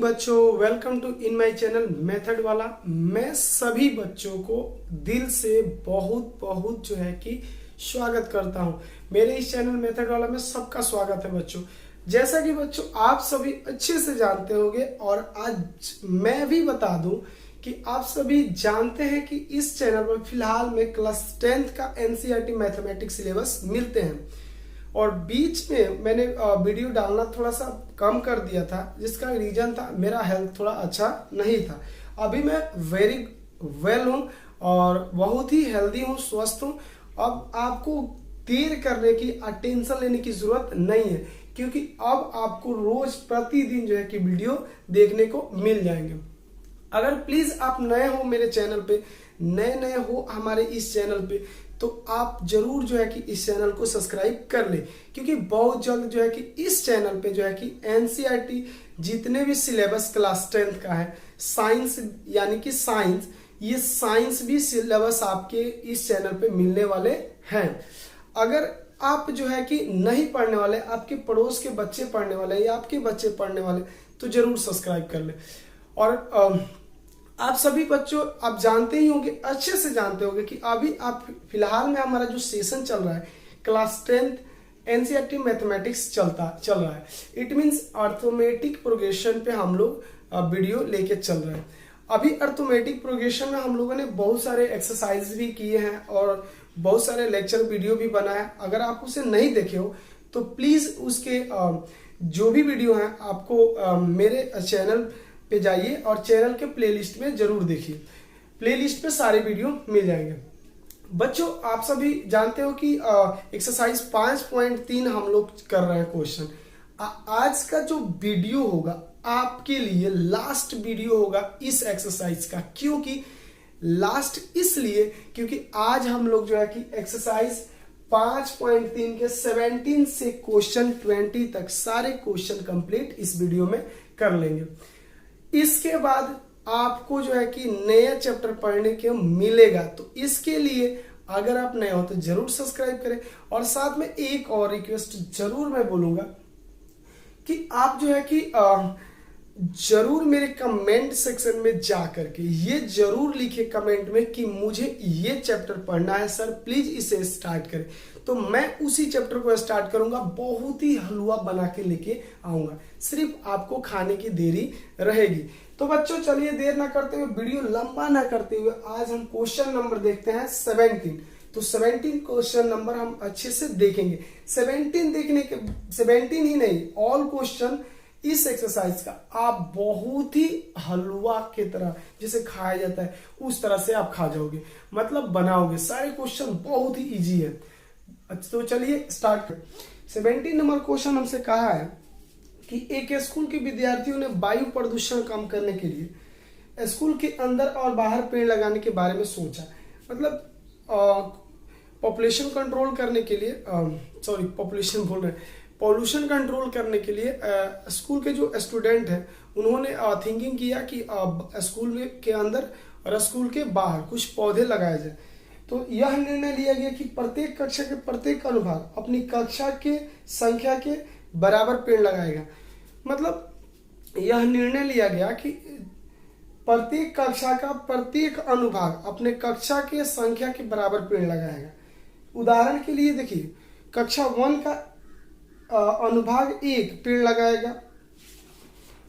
बच्चों, welcome to in my channel method वाला। मैं सभी बच्चों को दिल से बहुत बहुत जो है कि स्वागत करता हूं। मेरे इस चैनल मेथड वाला में सबका स्वागत है बच्चों। जैसा कि बच्चों आप सभी अच्छे से जानते होंगे और आज मैं भी बता दूं कि आप सभी जानते हैं कि इस चैनल पर फिलहाल में क्लास 10th का एनसीईआरटी मैथमेटिक्स सिलेबस मिलते हैं और बीच में मैंने वीडियो डालना थोड़ा सा कम कर दिया था, जिसका रीजन था मेरा हेल्थ थोड़ा अच्छा नहीं था। अभी मैं वेरी वेल हूँ और बहुत ही हेल्दी हूँ, स्वस्थ हूँ। अब आपको देर करने की, टेंशन लेने की जरूरत नहीं है, क्योंकि अब आपको रोज प्रतिदिन जो है कि वीडियो देखने को मिल जाएंगे। अगर प्लीज आप नए हो मेरे चैनल पे, नए हो हमारे इस चैनल पे, तो आप जरूर जो है कि इस चैनल को सब्सक्राइब कर ले, क्योंकि बहुत जल्द जो है कि इस चैनल पे जो है कि एनसीईआरटी जितने भी सिलेबस क्लास 10th का है, साइंस यानी कि साइंस, ये साइंस भी सिलेबस आपके इस चैनल पे मिलने वाले हैं। अगर आप जो है कि नहीं पढ़ने वाले, आपके पड़ोस के बच्चे पढ़ने वाले या आपके बच्चे पढ़ने वाले, तो जरूर सब्सक्राइब कर ले। और आप सभी बच्चों आप जानते ही होंगे, अच्छे से जानते होंगे कि अभी आप फिलहाल में हमारा जो सेशन चल रहा है क्लास 10th एनसीईआरटी मैथमेटिक्स चल रहा है। इट मींस अर्थमेटिक प्रोग्रेशन पे हम लोग वीडियो लेके चल रहे हैं। अभी अर्थमेटिक प्रोग्रेशन में हम लोगों ने बहुत सारे एक्सरसाइज भी किए हैं और बहुत सारे लेक्चर वीडियो भी बनाया। अगर आप उसे नहीं देखे हो तो प्लीज उसके जो भी वीडियो है आपको मेरे चैनल पे जाइए और चैनल के प्लेलिस्ट में जरूर देखिए। प्लेलिस्ट पे सारे वीडियो मिल जाएंगे। बच्चों आप सभी जानते हो कि एक्सरसाइज 5.3 हम लोग कर रहे हैं क्वेश्चन। आज का जो वीडियो होगा आपके लिए लास्ट वीडियो होगा इस एक्सरसाइज का। क्योंकि लास्ट इसलिए क्योंकि आज हम लोग जो है कि एक्सरसाइज 5.3 के 17 से क्वेश्चन 20 तक सारे क्वेश्चन कंप्लीट इस वीडियो में कर लेंगे। इसके बाद आपको जो है कि नया चैप्टर पढ़ने के मिलेगा, तो इसके लिए अगर आप नए हो तो जरूर सब्सक्राइब करें। और साथ में एक और रिक्वेस्ट जरूर मैं बोलूंगा कि आप जो है कि जरूर मेरे कमेंट सेक्शन में जा करके ये जरूर लिखे कमेंट में कि मुझे ये चैप्टर पढ़ना है सर, प्लीज इसे स्टार्ट करें। तो मैं उसी चैप्टर को स्टार्ट करूंगा, बहुत ही हलवा बना के लेके आऊंगा। सिर्फ आपको खाने की देरी रहेगी। तो बच्चों चलिए देर ना करते हुए, वीडियो लंबा ना करते हुए, आज हम क्वेश्चन नंबर देखते हैं 17। तो 17 क्वेश्चन नंबर हम अच्छे से देखेंगे। 17 देखने के 17 ही नहीं, ऑल क्वेश्चन इस एक्सरसाइज का आप बहुत ही हलवा की तरह जिसे खाया जाता है उस तरह से आप खा जाओगे, मतलब बनाओगे। सारे क्वेश्चन बहुत ही इजी है। तो चलिए स्टार्ट करें। 17 नंबर क्वेश्चन हमसे कहा है कि एक स्कूल के विद्यार्थियों ने वायु प्रदूषण कम करने के लिए स्कूल के अंदर और बाहर पेड़ लगाने के बारे में सोचा। मतलब पॉपुलेशन कंट्रोल करने के लिए, सॉरी पॉपुलेशन बोल रहे हैं, पॉल्यूशन कंट्रोल करने के लिए स्कूल के जो स्टूडेंट हैं उन्होंने थिंकिंग किया कि स्कूल के अंदर और स्कूल के बाहर कुछ पौधे लगाए जाए। तो यह निर्णय लिया गया कि प्रत्येक कक्षा के प्रत्येक अनुभाग अपनी कक्षा के संख्या के बराबर पेड़ लगाएगा। मतलब यह निर्णय लिया गया कि प्रत्येक कक्षा का प्रत्येक अनुभाग अपने कक्षा के संख्या के बराबर पेड़ लगाएगा। उदाहरण के लिए देखिए, कक्षा 1 का अनुभाग 1 पेड़ लगाएगा।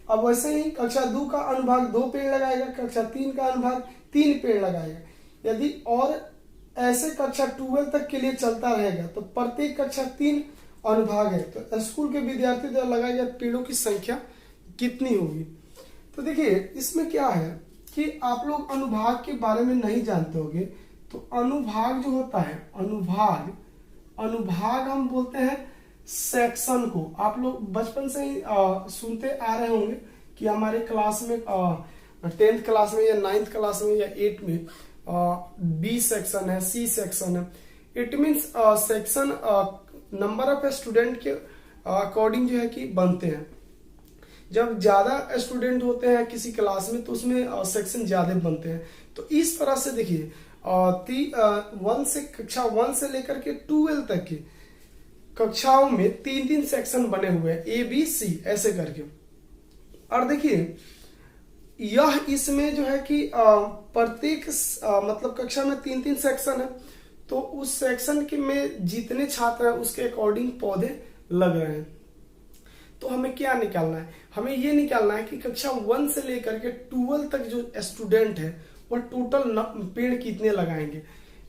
अब वैसे ही कक्षा 2 का अनुभाग 2 पेड़ लगाएगा, कक्षा 3 का अनुभाग 3 पेड़ लगाएगा। यदि और ऐसे कक्षा 12 तक के लिए चलता रहेगा तो प्रत्येक कक्षा 3 अनुभाग है, तो स्कूल के विद्यार्थी द्वारा लगाए गए पेड़ों की संख्या कितनी होगी। तो देखिए इसमें क्या है कि आप लोग अनुभाग के बारे में नहीं जानते होंगे। तो अनुभाग जो होता है, अनुभाग हम बोलते हैं सेक्शन को। आप लोग बचपन से ही सुनते आ रहे होंगे कि हमारे क्लास में 10th क्लास में या 9th क्लास में या 8 में बी सेक्शन है, सी सेक्शन है। It means section number of student के अकॉर्डिंग जो है कि बनते हैं। जब ज्यादा स्टूडेंट होते हैं किसी क्लास में तो उसमें सेक्शन ज्यादा बनते हैं। तो इस तरह से देखिए 1 से कक्षा 1 से लेकर के 12 तक की कक्षाओं में 3-3 सेक्शन बने हुए हैं, A B C ऐसे करके। और देखिए यह इसमें जो है कि प्रत्येक मतलब कक्षा में 3-3 सेक्शन है, तो उस सेक्शन के में जितने छात्र हैं उसके अकॉर्डिंग पौधे लग रहे हैं। तो हमें क्या निकालना है, हमें ये निकालना है कि कक्षा 1 से लेकर के 12 तक जो स्टूडेंट है वो टोटल पेड़ कितने लगाएंगे।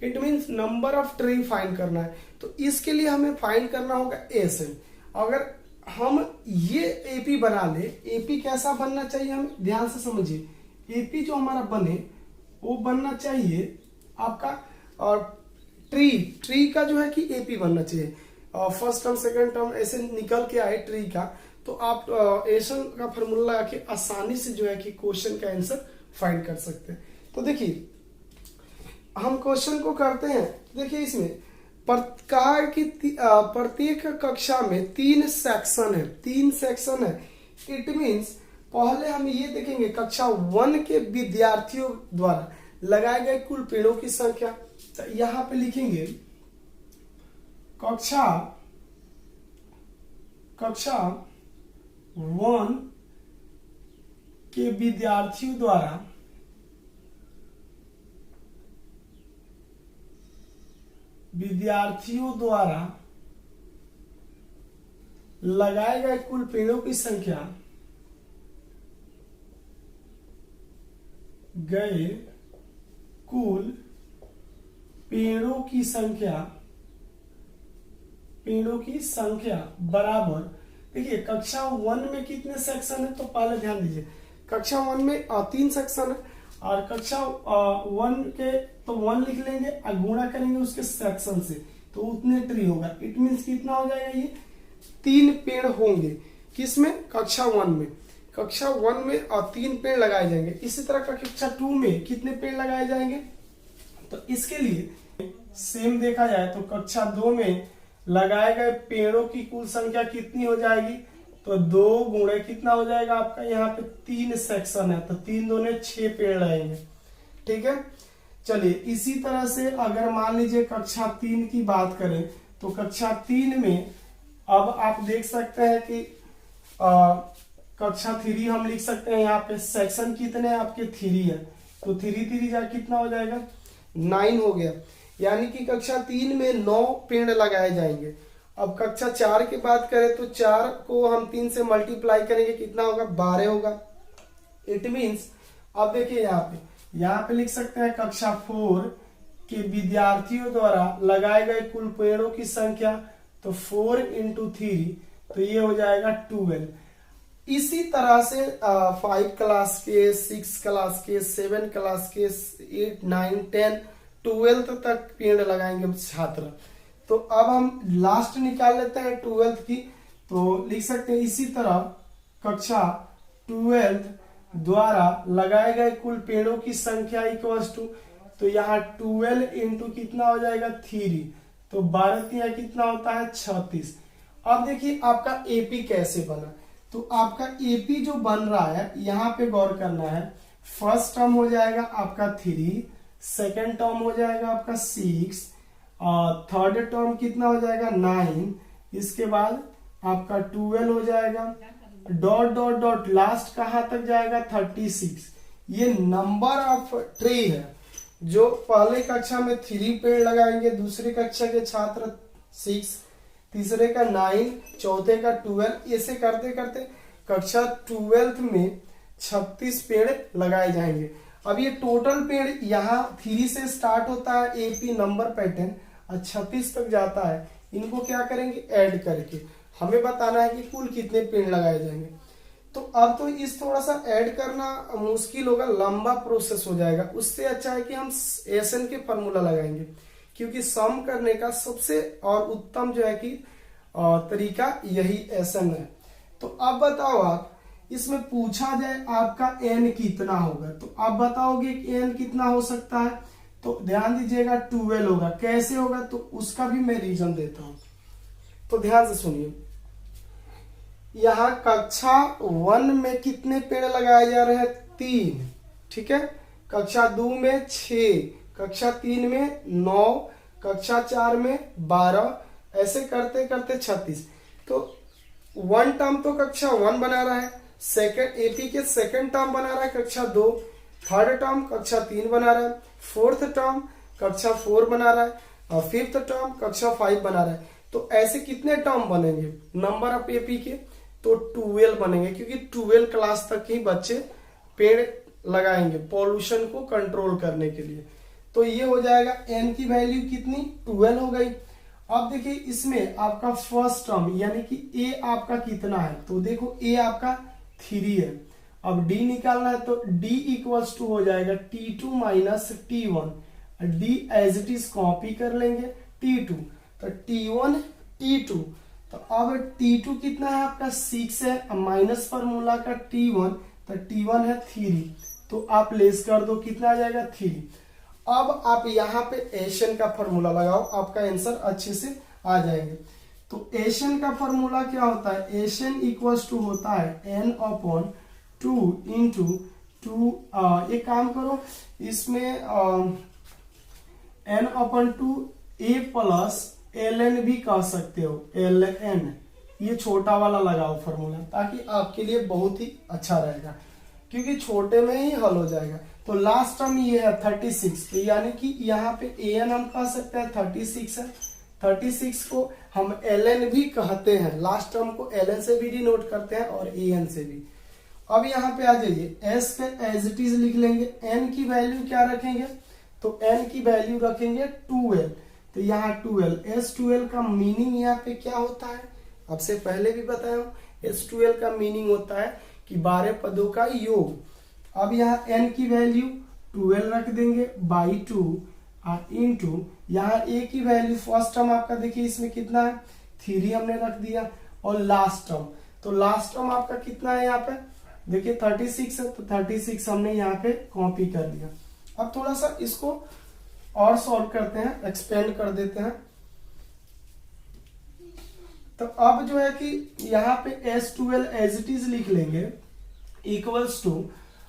It means number of tree find करना है। तो इसके लिए हमें फाइंड करना होगा एसएन। अगर हम ये एपी बना ले, एपी कैसा बनना चाहिए हम ध्यान से समझिए। एपी जो हमारा बने वो बनना चाहिए आपका और ट्री का जो है कि एपी बनना चाहिए। फर्स्ट टर्म सेकंड टर्म ऐसे निकल के आए ट्री का, तो आप एसन का फॉर्मूला लगा के आसानी से जो है कि क्वेश्चन का आंसर फाइंड कर सकते हैं। तो देखिए हम क्वेश्चन को करते हैं। देखिए इसमें कहा है कि प्रत्येक कक्षा में 3 सेक्शन है। इट मीन्स पहले हम ये देखेंगे कक्षा 1 के विद्यार्थियों द्वारा लगाए गए कुल पेड़ों की संख्या। तो यहां पे लिखेंगे कक्षा 1 के विद्यार्थियों द्वारा लगाए गए कुल पेड़ों की संख्या बराबर। देखिए कक्षा 1 में कितने सेक्शन है, तो पहले ध्यान दीजिए कक्षा 1 में 3 सेक्शन है, और कक्षा 1 के तो 1 लिख लेंगे और गुणा करेंगे उसके सेक्शन से, तो उतने ट्री होगा। इट मीन्स कितना हो जाएगा, ये 3 पेड़ होंगे। किसमें, कक्षा 1 में। कक्षा 1 में 3 पेड़ लगाए जाएंगे। इसी तरह कक्षा 2 में कितने पेड़ लगाए जाएंगे, तो इसके लिए सेम देखा जाए तो कक्षा 2 में लगाए गए पेड़ों की कुल संख्या कितनी हो जाएगी, तो 2 गुणे कितना हो जाएगा आपका, यहाँ पे 3 सेक्शन है तो 3 दूने 6 पेड़ रहेंगे। ठीक है, चलिए इसी तरह से अगर मान लीजिए कक्षा 3 की बात करें, तो कक्षा 3 में अब आप देख सकते हैं कि कक्षा 3 हम लिख सकते हैं। यहाँ पे सेक्शन कितने आपके 3 है, तो 3 जा कितना हो जाएगा 9 हो गया। यानी कि कक्षा 3 में 9 पेड़ लगाए जाएंगे। अब कक्षा 4 की बात करें तो 4 को हम 3 से मल्टीप्लाई करेंगे, कितना होगा 12 होगा। इट मीन्स अब देखिए यहाँ पे लिख सकते हैं कक्षा 4 के विद्यार्थियों द्वारा लगाए गए कुल पेड़ों की संख्या, तो 4 × 3 तो ये हो जाएगा 12। इसी तरह से 5 क्लास के, 6 क्लास के, 7 क्लास के, 8, 9, 10, 12 तक पेड़ लगाएंगे छात्र। तो अब हम लास्ट निकाल लेते हैं 12th की, तो लिख सकते हैं इसी तरह कक्षा 12 द्वारा लगाए गए कुल पेड़ों की संख्या इक्वल्स टू, तो यहाँ 12 × कितना हो जाएगा 3, तो 12 कितना होता है 36। अब देखिए आपका एपी कैसे बना, तो आपका एपी जो बन रहा है यहाँ पे गौर करना है। फर्स्ट टर्म हो जाएगा आपका 3, सेकेंड टर्म हो जाएगा आपका 6, और थर्ड टर्म कितना हो जाएगा 9, इसके बाद आपका 12 हो जाएगा, डॉट डॉट डॉट लास्ट कहां तक जाएगा 36। ये नंबर ऑफ ट्री है। जो पहले कक्षा में 3 पेड़ लगाएंगे, दूसरी कक्षा के छात्र 6, तीसरे का 9, चौथे का 12, ऐसे करते करते कक्षा 12th में 36 पेड़ लगाए जाएंगे। अब ये टोटल पेड़ यहाँ 3 से स्टार्ट होता है एपी नंबर पैटर्न और 36 तक जाता है। इनको क्या करेंगे, ऐड करके हमें बताना है कि कुल कितने पेड़ लगाए जाएंगे। तो अब तो इस थोड़ा सा ऐड करना मुश्किल होगा, लंबा प्रोसेस हो जाएगा। उससे अच्छा है कि हम एसएन के फॉर्मूला लगाएंगे, क्योंकि सम करने का सबसे और उत्तम जो है कि तरीका यही एसएन है। तो अब बताओ आप, इसमें पूछा जाए आपका एन कितना होगा, तो आप बताओगे कि एन कितना हो सकता है, तो ध्यान दीजिएगा 12 होगा। कैसे होगा, तो उसका भी मैं रीजन देता हूं, तो ध्यान से सुनिए। यहाँ कक्षा 1 में कितने पेड़ लगाए जा रहे हैं 3, ठीक है। कक्षा 2 में 6, कक्षा 3 में 9, कक्षा 4 में 12, ऐसे करते करते 36। तो 1 टर्म तो कक्षा 1 बना रहा है, सेकंड एपी के सेकंड टर्म बना रहा है कक्षा 2, थर्ड टर्म कक्षा 3 बना रहा है, फोर्थ टर्म कक्षा 4 बना रहा है और फिफ्थ टर्म कक्षा 5 बना रहा है। तो ऐसे कितने टर्म बनेंगे नंबर ऑफ एपी के? तो 12 बनेंगे, क्योंकि 12 क्लास तक ही बच्चे पेड़ लगाएंगे पॉल्यूशन को कंट्रोल करने के लिए। तो ये हो जाएगा एन की वैल्यू कितनी? 12 हो गई। अब देखिए इसमें आपका फर्स्ट टर्म यानी कि ए आपका कितना है? तो देखो ए आपका 3 है। अब डी निकालना है तो डी इक्वल्स टू हो जाएगा T2 minus T1। D as it is copy कर लेंगे T2, तो T1 T2। तो अब T2 कितना है आपका? 6 है, माइनस फॉर्मूला का T1, तो T1 है 3, तो आप लेस कर दो, कितना आ जाएगा? 3। अब आप यहाँ पे एशियन का फॉर्मूला लगाओ, आपका आंसर अच्छे से आ जाएंगे। तो एशियन का फॉर्मूला क्या होता है? एशियन इक्वल्स टू होता है n/2 इंटू 2। एक काम करो, इसमें n/2 a प्लस ln भी कह सकते हो, ln ये छोटा वाला लगाओ फॉर्मूला, ताकि आपके लिए बहुत ही अच्छा रहेगा, क्योंकि छोटे में ही हल हो जाएगा। तो लास्ट टर्म ये है 36, तो यानी कि यहाँ पे an हम कह सकते हैं 36 है, 36 को हम ln भी कहते हैं, लास्ट टर्म को ln से भी डिनोट करते हैं और an से भी। अब यहाँ पे आ जाइए, s के एज इट इज लिख लेंगे, n की वैल्यू क्या रखेंगे? तो n की वैल्यू रखेंगे 12। तो यहाँ 12, S12 का मीनिंग यहाँ पे क्या होता है? आपसे पहले भी बताया हूँ, S12 का मीनिंग होता है कि 12 पदों का योग। अब यहाँ n की वैल्यू 12 रख देंगे बाई 2 इंटू यहाँ a की वैल्यू फर्स्ट टर्म आपका देखिए इसमें कितना है? 3 हमने रख दिया, और लास्ट टर्म, तो लास्ट टर्म आपका कितना है यहाँ पे? देखिए 36 है, तो 36 हमने यहाँ पे कॉपी कर दिया। अब थोड़ा सा इसको और सॉल्व करते हैं, एक्सपेंड कर देते हैं। तो अब जो है कि यहाँ पे S12 एज इट इज लिख लेंगे इक्वल्स टू,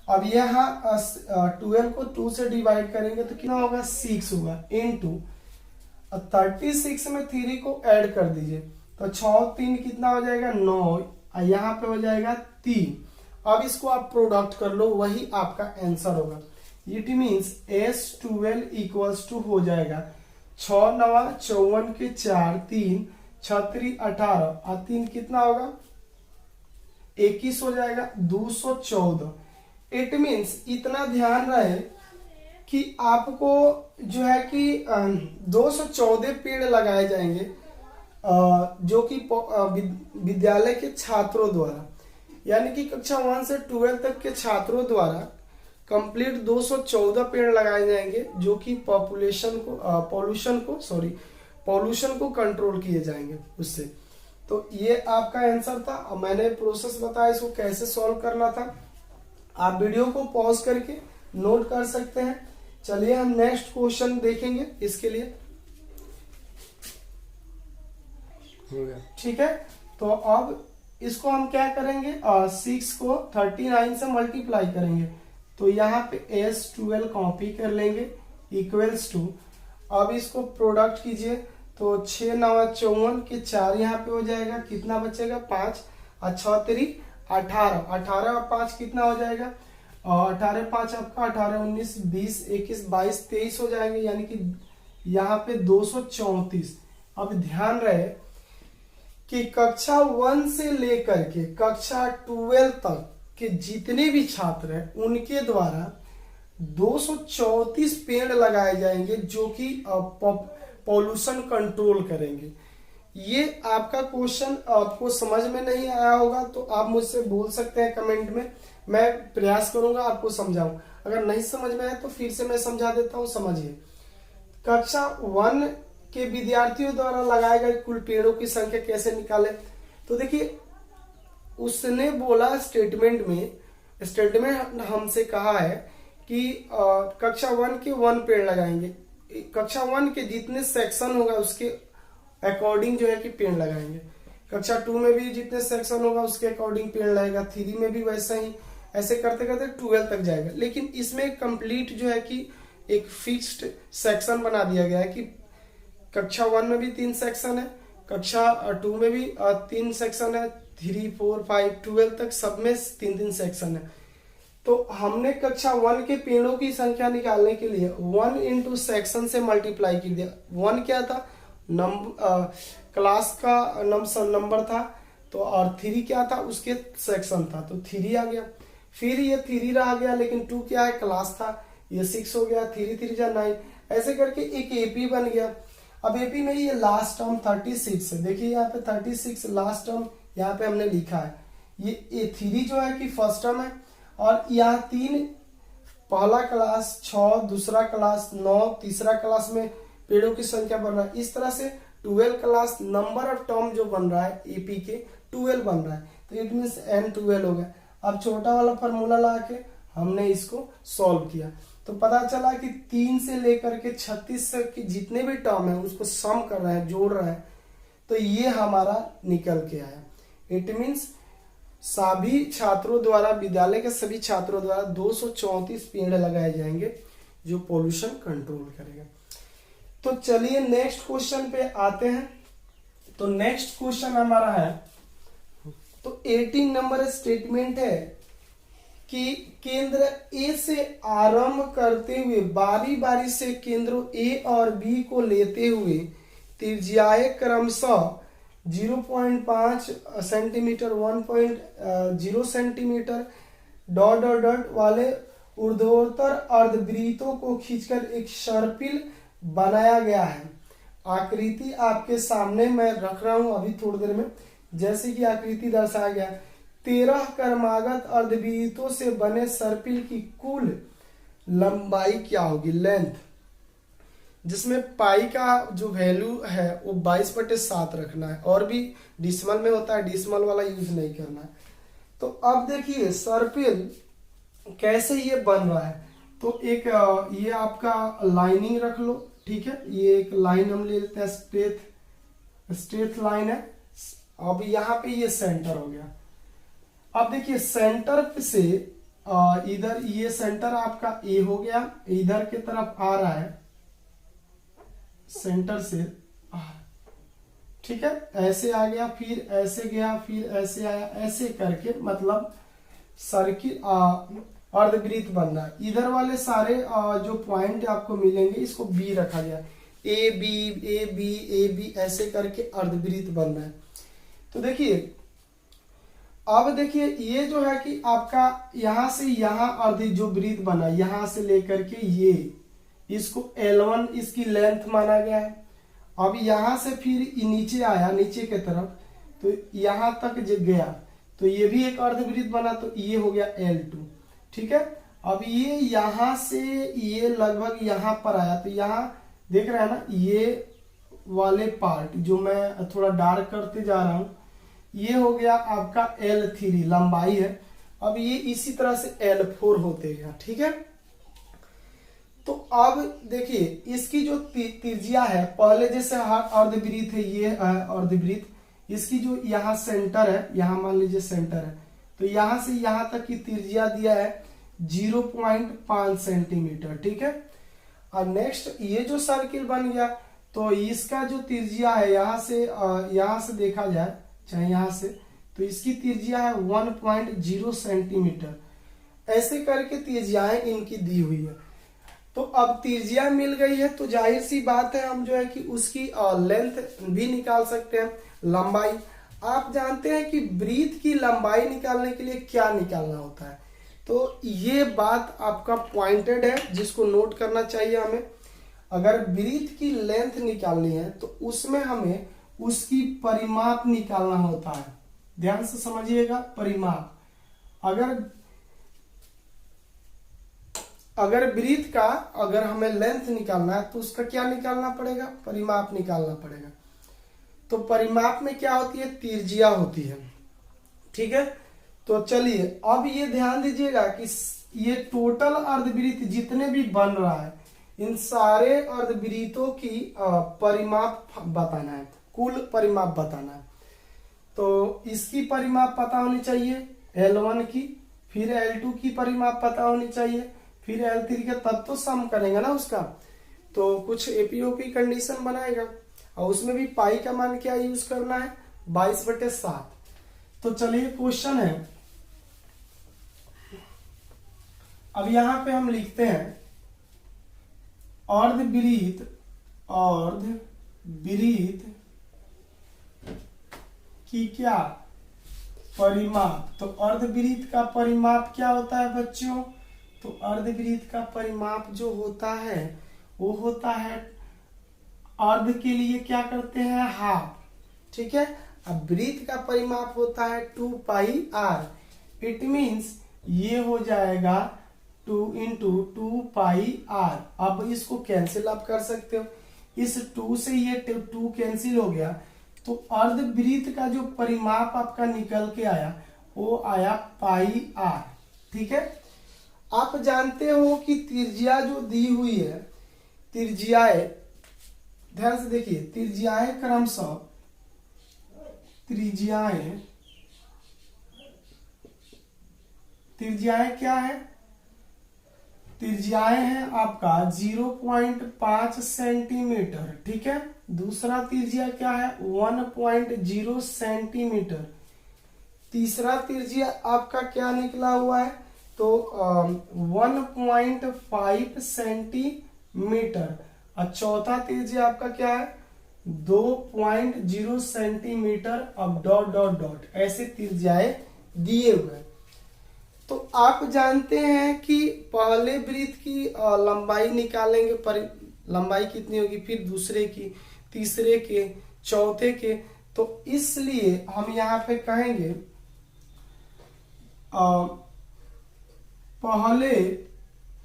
अब यहाँ 12 को 2 से डिवाइड करेंगे तो कितना होगा? 6 होगा, इनटू 36 में 3 को ऐड कर दीजिए, तो 6 3 कितना हो जाएगा? 9, यहाँ पे हो जाएगा 3। अब इसको आप प्रोडक्ट कर लो, वही आपका आंसर होगा। It means S12 equals to हो जाएगा 6 9 54 के 4, 3 6 3 18 और 3 कितना होगा? 21 हो जाएगा, 214। इट मीन्स इतना ध्यान रहे कि आपको जो है कि 214 पेड़ लगाए जाएंगे, जो कि विद्यालय के छात्रों द्वारा, यानी कि कक्षा 1 से 12 तक के छात्रों द्वारा कंप्लीट 214 पेड़ लगाए जाएंगे, जो कि पॉल्यूशन को कंट्रोल किए जाएंगे उससे। तो ये आपका आंसर था। अब मैंने प्रोसेस बताया इसको कैसे सॉल्व करना था, आप वीडियो को पॉज करके नोट कर सकते हैं। चलिए हम नेक्स्ट क्वेश्चन देखेंगे इसके लिए, ठीक है। तो अब इसको हम क्या करेंगे, 6 को 39 से मल्टीप्लाई करेंगे, तो यहाँ पे S12 कॉपी कर लेंगे इक्वल्स टू, अब इसको प्रोडक्ट कीजिए, तो 6 9 54 के 4 यहाँ पे हो जाएगा, कितना बचेगा? 5 और 6 3 18, 18 और 5 कितना हो जाएगा? और 18 5 आपका 18 19 20 21 22 23 हो जाएंगे, यानी कि यहाँ पे 234। अब ध्यान रहे कि कक्षा 1 से लेकर के कक्षा 12 तक के जितने भी छात्र हैं उनके द्वारा 234 पेड़ लगाए जाएंगे, जो कि पॉल्यूशन कंट्रोल करेंगे। ये आपका क्वेश्चन आपको समझ में नहीं आया होगा तो आप मुझसे बोल सकते हैं कमेंट में, मैं प्रयास करूंगा आपको समझाऊं। अगर नहीं समझ में आया तो फिर से मैं समझा देता हूं। समझिए, कक्षा 1 के विद्यार्थियों द्वारा लगाए गए कुल पेड़ों की संख्या कैसे निकाले। तो देखिए, उसने बोला स्टेटमेंट हमसे कहा है कि कक्षा 1 के 1 पेड़ लगाएंगे, कक्षा 1 के जितने सेक्शन होगा उसके अकॉर्डिंग जो है कि पेड़ लगाएंगे, कक्षा 2 में भी जितने सेक्शन होगा उसके अकॉर्डिंग पेड़ लगेगा, 3 में भी वैसा ही, ऐसे करते करते 12 तक जाएगा। लेकिन इसमें कंप्लीट जो है कि एक फिक्स्ड सेक्शन बना दिया गया है कि कक्षा 1 में भी 3 सेक्शन है, कक्षा 2 में भी 3 सेक्शन है, 3, 4, 5, 12 तक सब में 3-3 सेक्शन है। तो हमने कक्षा 1 के पेड़ों की संख्या निकालने के लिए 1 इंटू सेक्शन से मल्टीप्लाई कर दिया। 1 क्या था, क्लास का नंबर था, तो और 3 क्या था, उसके सेक्शन था, तो 3 आ गया। फिर ये 3 रह गया, लेकिन 2 क्या है, क्लास था, ये 6 हो गया, 3 3 जा 9, ऐसे करके एक एपी बन गया। अब एपी में ये लास्ट टर्म 36 है, देखिए यहाँ पे 36 लास्ट टर्म यहाँ पे हमने लिखा है। ये 3 जो है कि फर्स्ट टर्म है, और यहाँ 3 पहला क्लास 6, दूसरा क्लास 9, तीसरा क्लास में पेड़ों की संख्या बढ़ रहा है। इस तरह से 12 क्लास नंबर ऑफ टर्म जो बन रहा है एपी के 12 बन रहा है, तो इट मीन्स n12 हो गया। अब छोटा वाला फॉर्मूला ला के हमने इसको सॉल्व किया, तो पता चला कि 3 से लेकर के 36 तक की जितने भी टर्म है उसको सम कर रहे हैं, जोड़ रहे हैं, तो ये हमारा निकल के आया। इट मीन्स सभी छात्रों द्वारा, विद्यालय के सभी छात्रों द्वारा 234 पेड़ लगाए जाएंगे जो पोल्यूशन कंट्रोल करेगा। तो चलिए नेक्स्ट क्वेश्चन पे आते हैं। तो नेक्स्ट क्वेश्चन हमारा है, तो 18 नंबर स्टेटमेंट है कि केंद्र ए से आरंभ करते हुए बारी बारी से केंद्रों ए और बी को लेते हुए त्रिज्याएं क्रमशः 0.5 centimetre, 1.0 centimetre dot dot dot वाले ऊर्ध्वाधर अर्धवृत्तों को खींचकर एक सर्पिल बनाया गया है। आकृति आपके सामने मैं रख रहा हूं अभी थोड़ी देर में। जैसे कि आकृति दर्शाया गया, 13 क्रमागत अर्धवृत्तों से बने सर्पिल की कुल लंबाई क्या होगी, लेंथ, जिसमें पाई का जो वैल्यू है वो 22/7 रखना है, और भी डिसमल में होता है, डिसमल वाला यूज नहीं करना है। तो अब देखिए सर्पिल कैसे ये बन रहा है। तो एक ये आपका लाइनिंग रख लो, ठीक है, ये एक लाइन हम ले लेते हैं, स्ट्रेट लाइन है। अब यहाँ पे ये सेंटर हो गया। अब देखिए सेंटर से इधर ये सेंटर आपका ए हो गया, इधर के तरफ आ रहा है सेंटर से, ठीक है, ऐसे आ गया, फिर ऐसे गया, फिर ऐसे आया, ऐसे करके मतलब सर्किल अर्धवृत्त बन रहा है। इधर वाले सारे जो पॉइंट आपको मिलेंगे इसको बी रखा गया, ए बी ऐसे करके अर्धवृत्त बन रहा है। तो देखिए अब देखिए ये जो है कि आपका यहां से यहां अर्ध जो वृत्त बना, यहां से लेकर के ये, इसको L1 इसकी लेंथ माना गया है। अब यहां से फिर नीचे आया, नीचे के तरफ, तो यहां तक गया, तो ये भी एक अर्धवृत्त बना, तो ये हो गया L2, ठीक है। अब ये यहां से ये लगभग यहां पर आया, तो यहां देख रहे हैं ना, ये वाले पार्ट जो मैं थोड़ा डार्क करते जा रहा हूं, ये हो गया आपका L3 लंबाई है। अब ये इसी तरह से L4 होते गया, ठीक है। तो अब देखिए इसकी जो त्रिज्या है, पहले जैसे अर्धवृत्त है, ये अर्धवृत्त, इसकी जो यहाँ सेंटर है, यहाँ मान लीजिए सेंटर है, तो यहां से यहां तक की त्रिज्या दिया है 0.5 सेंटीमीटर, ठीक है। और नेक्स्ट ये जो सर्किल बन गया, तो इसका जो त्रिज्या है यहां से देखा जाए, चाहे यहां से, तो इसकी त्रिज्या है 1.0 सेंटीमीटर। ऐसे करके त्रिज्याएं इनकी दी हुई है। तो अब त्रिज्या मिल गई है, तो जाहिर सी बात है हम जो है कि उसकी लेंथ भी निकाल सकते हैं, लंबाई। आप जानते हैं कि वृत्त की लंबाई निकालने के लिए क्या निकालना होता है, तो ये बात आपका पॉइंटेड है, जिसको नोट करना चाहिए हमें। अगर वृत्त की लेंथ निकालनी है तो उसमें हमें उसकी परिमाप निकालना होता है। ध्यान से समझिएगा, परिमाप। अगर वृत्त का अगर हमें लेंथ निकालना है तो उसका क्या निकालना पड़ेगा, परिमाप निकालना पड़ेगा। तो परिमाप में क्या होती है, त्रिज्या होती है, ठीक है। तो चलिए अब ये ध्यान दीजिएगा कि ये टोटल अर्धवृत्त जितने भी बन रहा है, इन सारे अर्धवृत्तों की परिमाप बताना है, कुल परिमाप बताना है। तो इसकी परिमाप पता होनी चाहिए L1 की, फिर L2 की परिमाप पता होनी चाहिए, फिर L3 का, तब तो सम करेंगे ना उसका। तो कुछ एपीओपी कंडीशन बनाएगा, और उसमें भी पाई का मान क्या यूज करना है, 22/7। तो चलिए क्वेश्चन है, अब यहां पे हम लिखते हैं अर्धवृत्त की क्या परिमाप। तो अर्धवृत्त का परिमाप क्या होता है बच्चों? तो अर्धवृत्त का परिमाप जो होता है वो होता है, अर्ध के लिए क्या करते हैं, हाफ, ठीक है। अब वृत्त का परिमाप होता है 2 पाई आर। इट मीन्स ये हो जाएगा 2 इंटू 2 पाई आर। अब इसको कैंसिल आप कर सकते हो, इस 2 से ये 2 कैंसिल हो गया, तो अर्धवृत्त का जो परिमाप आपका निकल के आया वो आया पाई आर, ठीक है। आप जानते हो कि त्रिज्या जो दी हुई है, त्रिज्याएं, ध्यान से देखिए, त्रिज्याएं क्रमशः, त्रिज्याएं क्या है? त्रिज्याएं हैं आपका 0.5 सेंटीमीटर, ठीक है। दूसरा त्रिज्या क्या है? 1.0 सेंटीमीटर। तीसरा त्रिज्या आपका क्या निकला हुआ है? तो 1.5 सेंटीमीटर। और चौथा त्रिज्या आपका क्या है? 2.0 सेंटीमीटर। अब डॉट डॉट डॉट ऐसे त्रिज्याएं दिए हुए। तो आप जानते हैं कि पहले वृत्त की लंबाई निकालेंगे, पर लंबाई कितनी होगी, फिर दूसरे की, तीसरे के, चौथे के। तो इसलिए हम यहाँ पे कहेंगे पहले,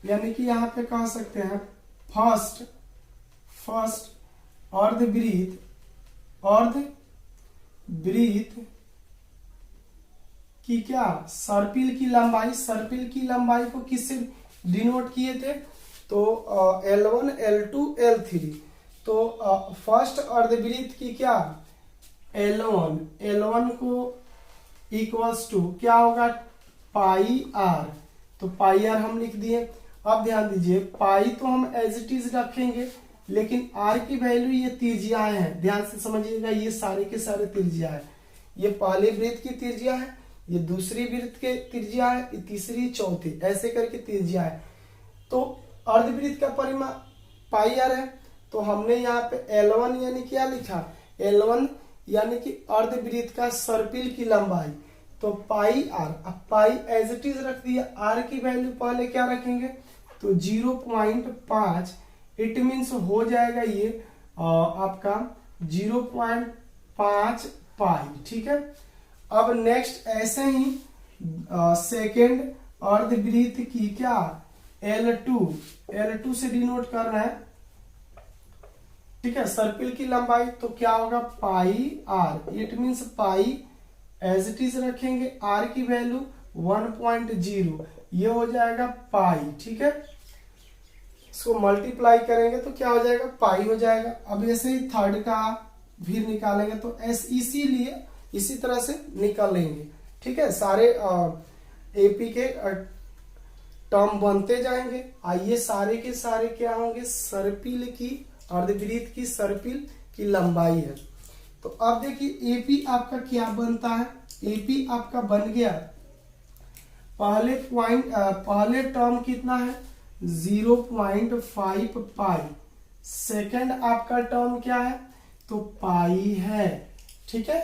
यानी कि यहाँ पे कह सकते हैं फर्स्ट अर्धवृत्त की क्या सर्पिल की लंबाई। सर्पिल की लंबाई को किससे डिनोट किए थे? तो L1 L2 L3। तो फर्स्ट अर्धवृत्त की क्या L1 को इक्वल्स टू क्या होगा? Pi are. तो पाई आर हम लिख दिए। अब ध्यान दीजिए, पाई तो हम एज इट इज रखेंगे, लेकिन आर की वैल्यू, ये त्रिज्याएं हैं, ध्यान से समझिएगा, ये सारे के सारे त्रिज्या है। ये पहले वृत्त की त्रिज्या है, ये दूसरी वृत्त के त्रिज्या है, ये तीसरी, चौथी, ऐसे करके त्रिज्या है। तो अर्धवृत्त का परिमाप पाई आर है। तो हमने यहाँ पे L1 यानी क्या लिखा? L1 यानी कि अर्धवृत्त का सर्पिल की लंबाई, तो पाई आर। अब पाई एज इट इज रख दिया, आर की वैल्यू पहले क्या रखेंगे? तो 0.5। इट मीन्स हो जाएगा ये आपका 0.5 पाई, ठीक है। अब नेक्स्ट ऐसे ही सेकेंड अर्धवृत्त की क्या L2 से डिनोट कर रहे हैं, ठीक है, सर्पिल की लंबाई। तो क्या होगा? Pi r. It means pi as it is रखेंगे, आर की वैल्यू 1.0, ये हो जाएगा पाई, ठीक है। इसको मल्टीप्लाई करेंगे तो क्या हो जाएगा? पाई हो जाएगा। अब ऐसे ही थर्ड का भी निकालेंगे तो इसीलिए इसी तरह से निकाल लेंगे, ठीक है। सारे एपी के टर्म बनते जाएंगे। आइए सारे के सारे क्या होंगे? सर्पिल की, अर्धवृत्त की सर्पिल की लंबाई है। तो अब देखिए एपी आपका क्या बनता है? एपी आपका बन गया, पहले टर्म कितना है? 0.5 पाई। सेकंड आपका टर्म क्या है? तो पाई है, ठीक है।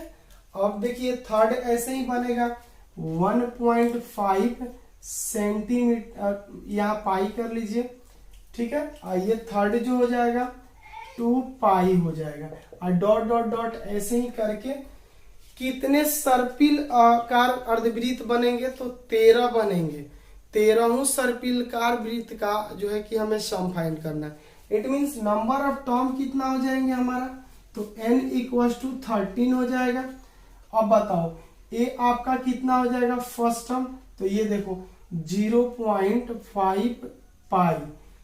अब देखिए थर्ड ऐसे ही बनेगा 1.5 सेंटीमीटर, यहाँ पाई कर लीजिए, ठीक है। ये थर्ड जो हो जाएगा 2 पाई हो जाएगा। और डॉट डॉट डॉट ऐसे ही करके कितने सर्पिल कार अर्धवृत्त बनेंगे? तो 13 बनेंगे। 13 सर्पिलकार वृत्त का जो है कि हमें सम फाइंड करना है। It means number of term कितना हो जाएंगे हमारा? तो n इक्वल्स टू 13 हो जाएगा। अब बताओ ए आपका कितना हो जाएगा फर्स्ट टर्म? तो ये देखो 0.5 पाई,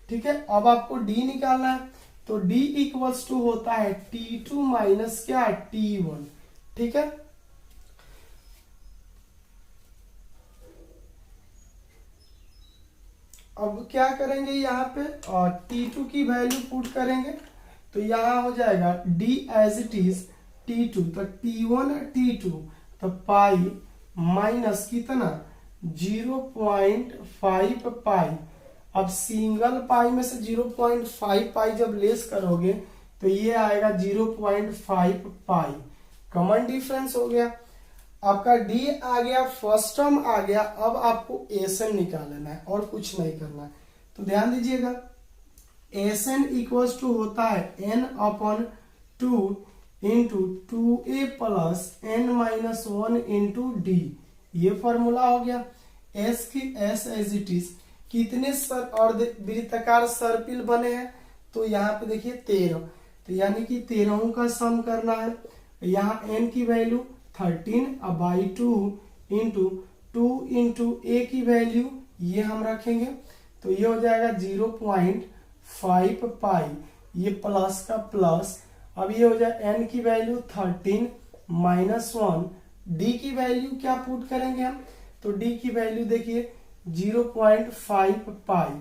ठीक है। अब आपको d निकालना है, तो d इक्वल्स टू होता है T2 माइनस क्या? T1, ठीक है। अब क्या करेंगे यहाँ पे? T2 की वैल्यू पुट करेंगे, तो यहाँ हो जाएगा d as it is T2, तो T1 T2, तो पाई माइनस कितना 0.5 पाई। अब सिंगल पाई में से 0.5 पाई जब लेस करोगे तो ये आएगा 0.5 पाई। कॉमन डिफरेंस हो गया। आपका डी आ गया, फर्स्ट टर्म आ गया। अब आपको एसएन निकालना है और कुछ नहीं करना है। तो ध्यान दीजिएगा, एसएन इक्वल्स टू होता है n/2 into 2a plus n-1 into D. ये फॉर्मूला हो गया। एस की एस एज इट इज। कितने अर्धवृत्ताकार सर्पिल बने हैं? तो यहाँ पे देखिए 13। तो यानी कि 13 का सम करना है। यहाँ n की वैल्यू 13/2 इंटू 2 इंटू a की वैल्यू ये हम रखेंगे। तो ये हो जाएगा 0.5 पाई, ये प्लस का प्लस। अब ये हो जाए n की वैल्यू 13 -1, d की वैल्यू क्या पुट करेंगे हम? तो d की वैल्यू देखिए 0.5 पाई।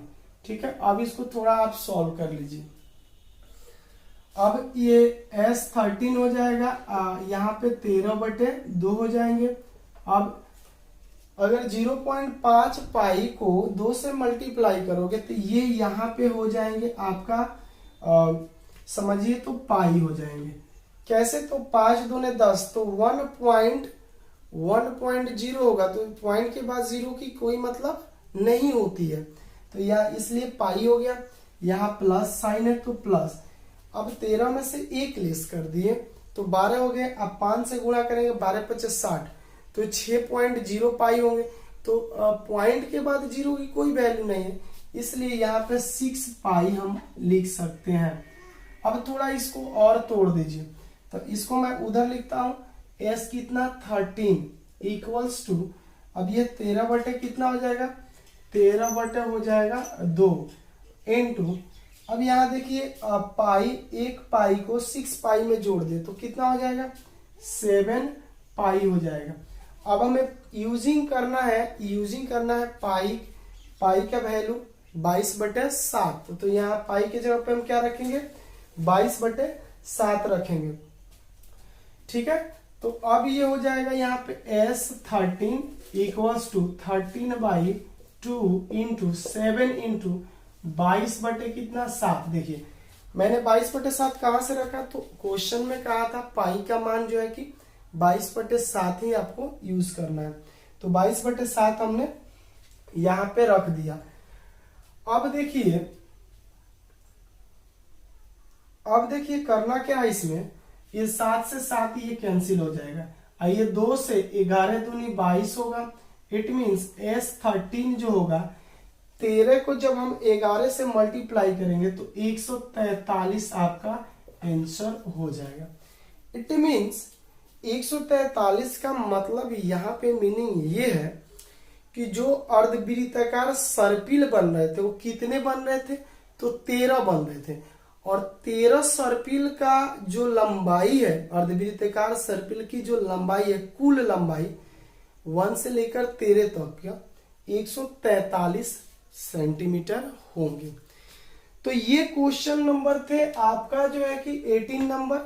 ठीक है, अब इसको थोड़ा आप सॉल्व कर लीजिए। अब ये S13 हो जाएगा, यहाँ पे 13/2 हो जाएंगे। अब अगर 0.5 पाई को 2 से मल्टीप्लाई करोगे तो ये यहाँ पे हो जाएंगे आपका समझिए तो पाई हो जाएंगे। कैसे? तो 5 दूने 10, तो 1.0 होगा। तो पॉइंट के बाद 0 की कोई मतलब नहीं होती है, तो यह इसलिए पाई हो गया। यहाँ प्लस साइन है तो प्लस। अब 13 में से 1 लेस कर दिए तो 12 हो गए। अब 5 से गुणा करेंगे, 12×5 = 60, तो 6.0 पाई होंगे। तो पॉइंट के बाद 0 की कोई वैल्यू नहीं है, इसलिए यहाँ पे 6 पाई हम लिख सकते हैं। अब थोड़ा इसको और तोड़ दीजिए, तो इसको मैं उधर लिखता हूं। s कितना 13 इक्वल्स टू, अब ये 13 कितना हो जाएगा? 13 हो जाएगा 2 इंटू, अब यहाँ देखिए पाई, 1 पाई को 6 पाई में जोड़ दे तो कितना हो जाएगा? 7 पाई हो जाएगा। अब हमें यूजिंग करना है पाई का वैल्यू 22/7। तो यहाँ पाई के जगह पे हम क्या रखेंगे? 22/7 रखेंगे। ठीक है, तो अब ये हो जाएगा यहाँ पे S13 equals to 13/2 into 7 into 22/7। देखिए मैंने 22/7 कहां से रखा? तो क्वेश्चन में कहा था पाई का मान जो है कि 22/7 ही आपको यूज करना है। तो 22/7 हमने यहां पे रख दिया। अब देखिए करना क्या है इसमें, ये 7 से 7 ये कैंसिल हो जाएगा। ये 2 से 11 दूनी 22 होगा। इट मीन्स S13 जो होगा, 13 को जब हम 11 से मल्टीप्लाई करेंगे तो 143 आपका आंसर हो जाएगा। इट मीन्स 143 का मतलब यहाँ पे मीनिंग ये है कि जो अर्धवृत्ताकार सर्पिल बन रहे थे वो कितने बन रहे थे? तो 13 बन रहे थे। और 13 सर्पिल का जो लंबाई है, अर्धवृत्ताकार सर्पिल की जो लंबाई है, कुल लंबाई 1 से लेकर 13 तक का 143 सेंटीमीटर होंगे। तो ये क्वेश्चन नंबर थे आपका जो है कि 18 नंबर।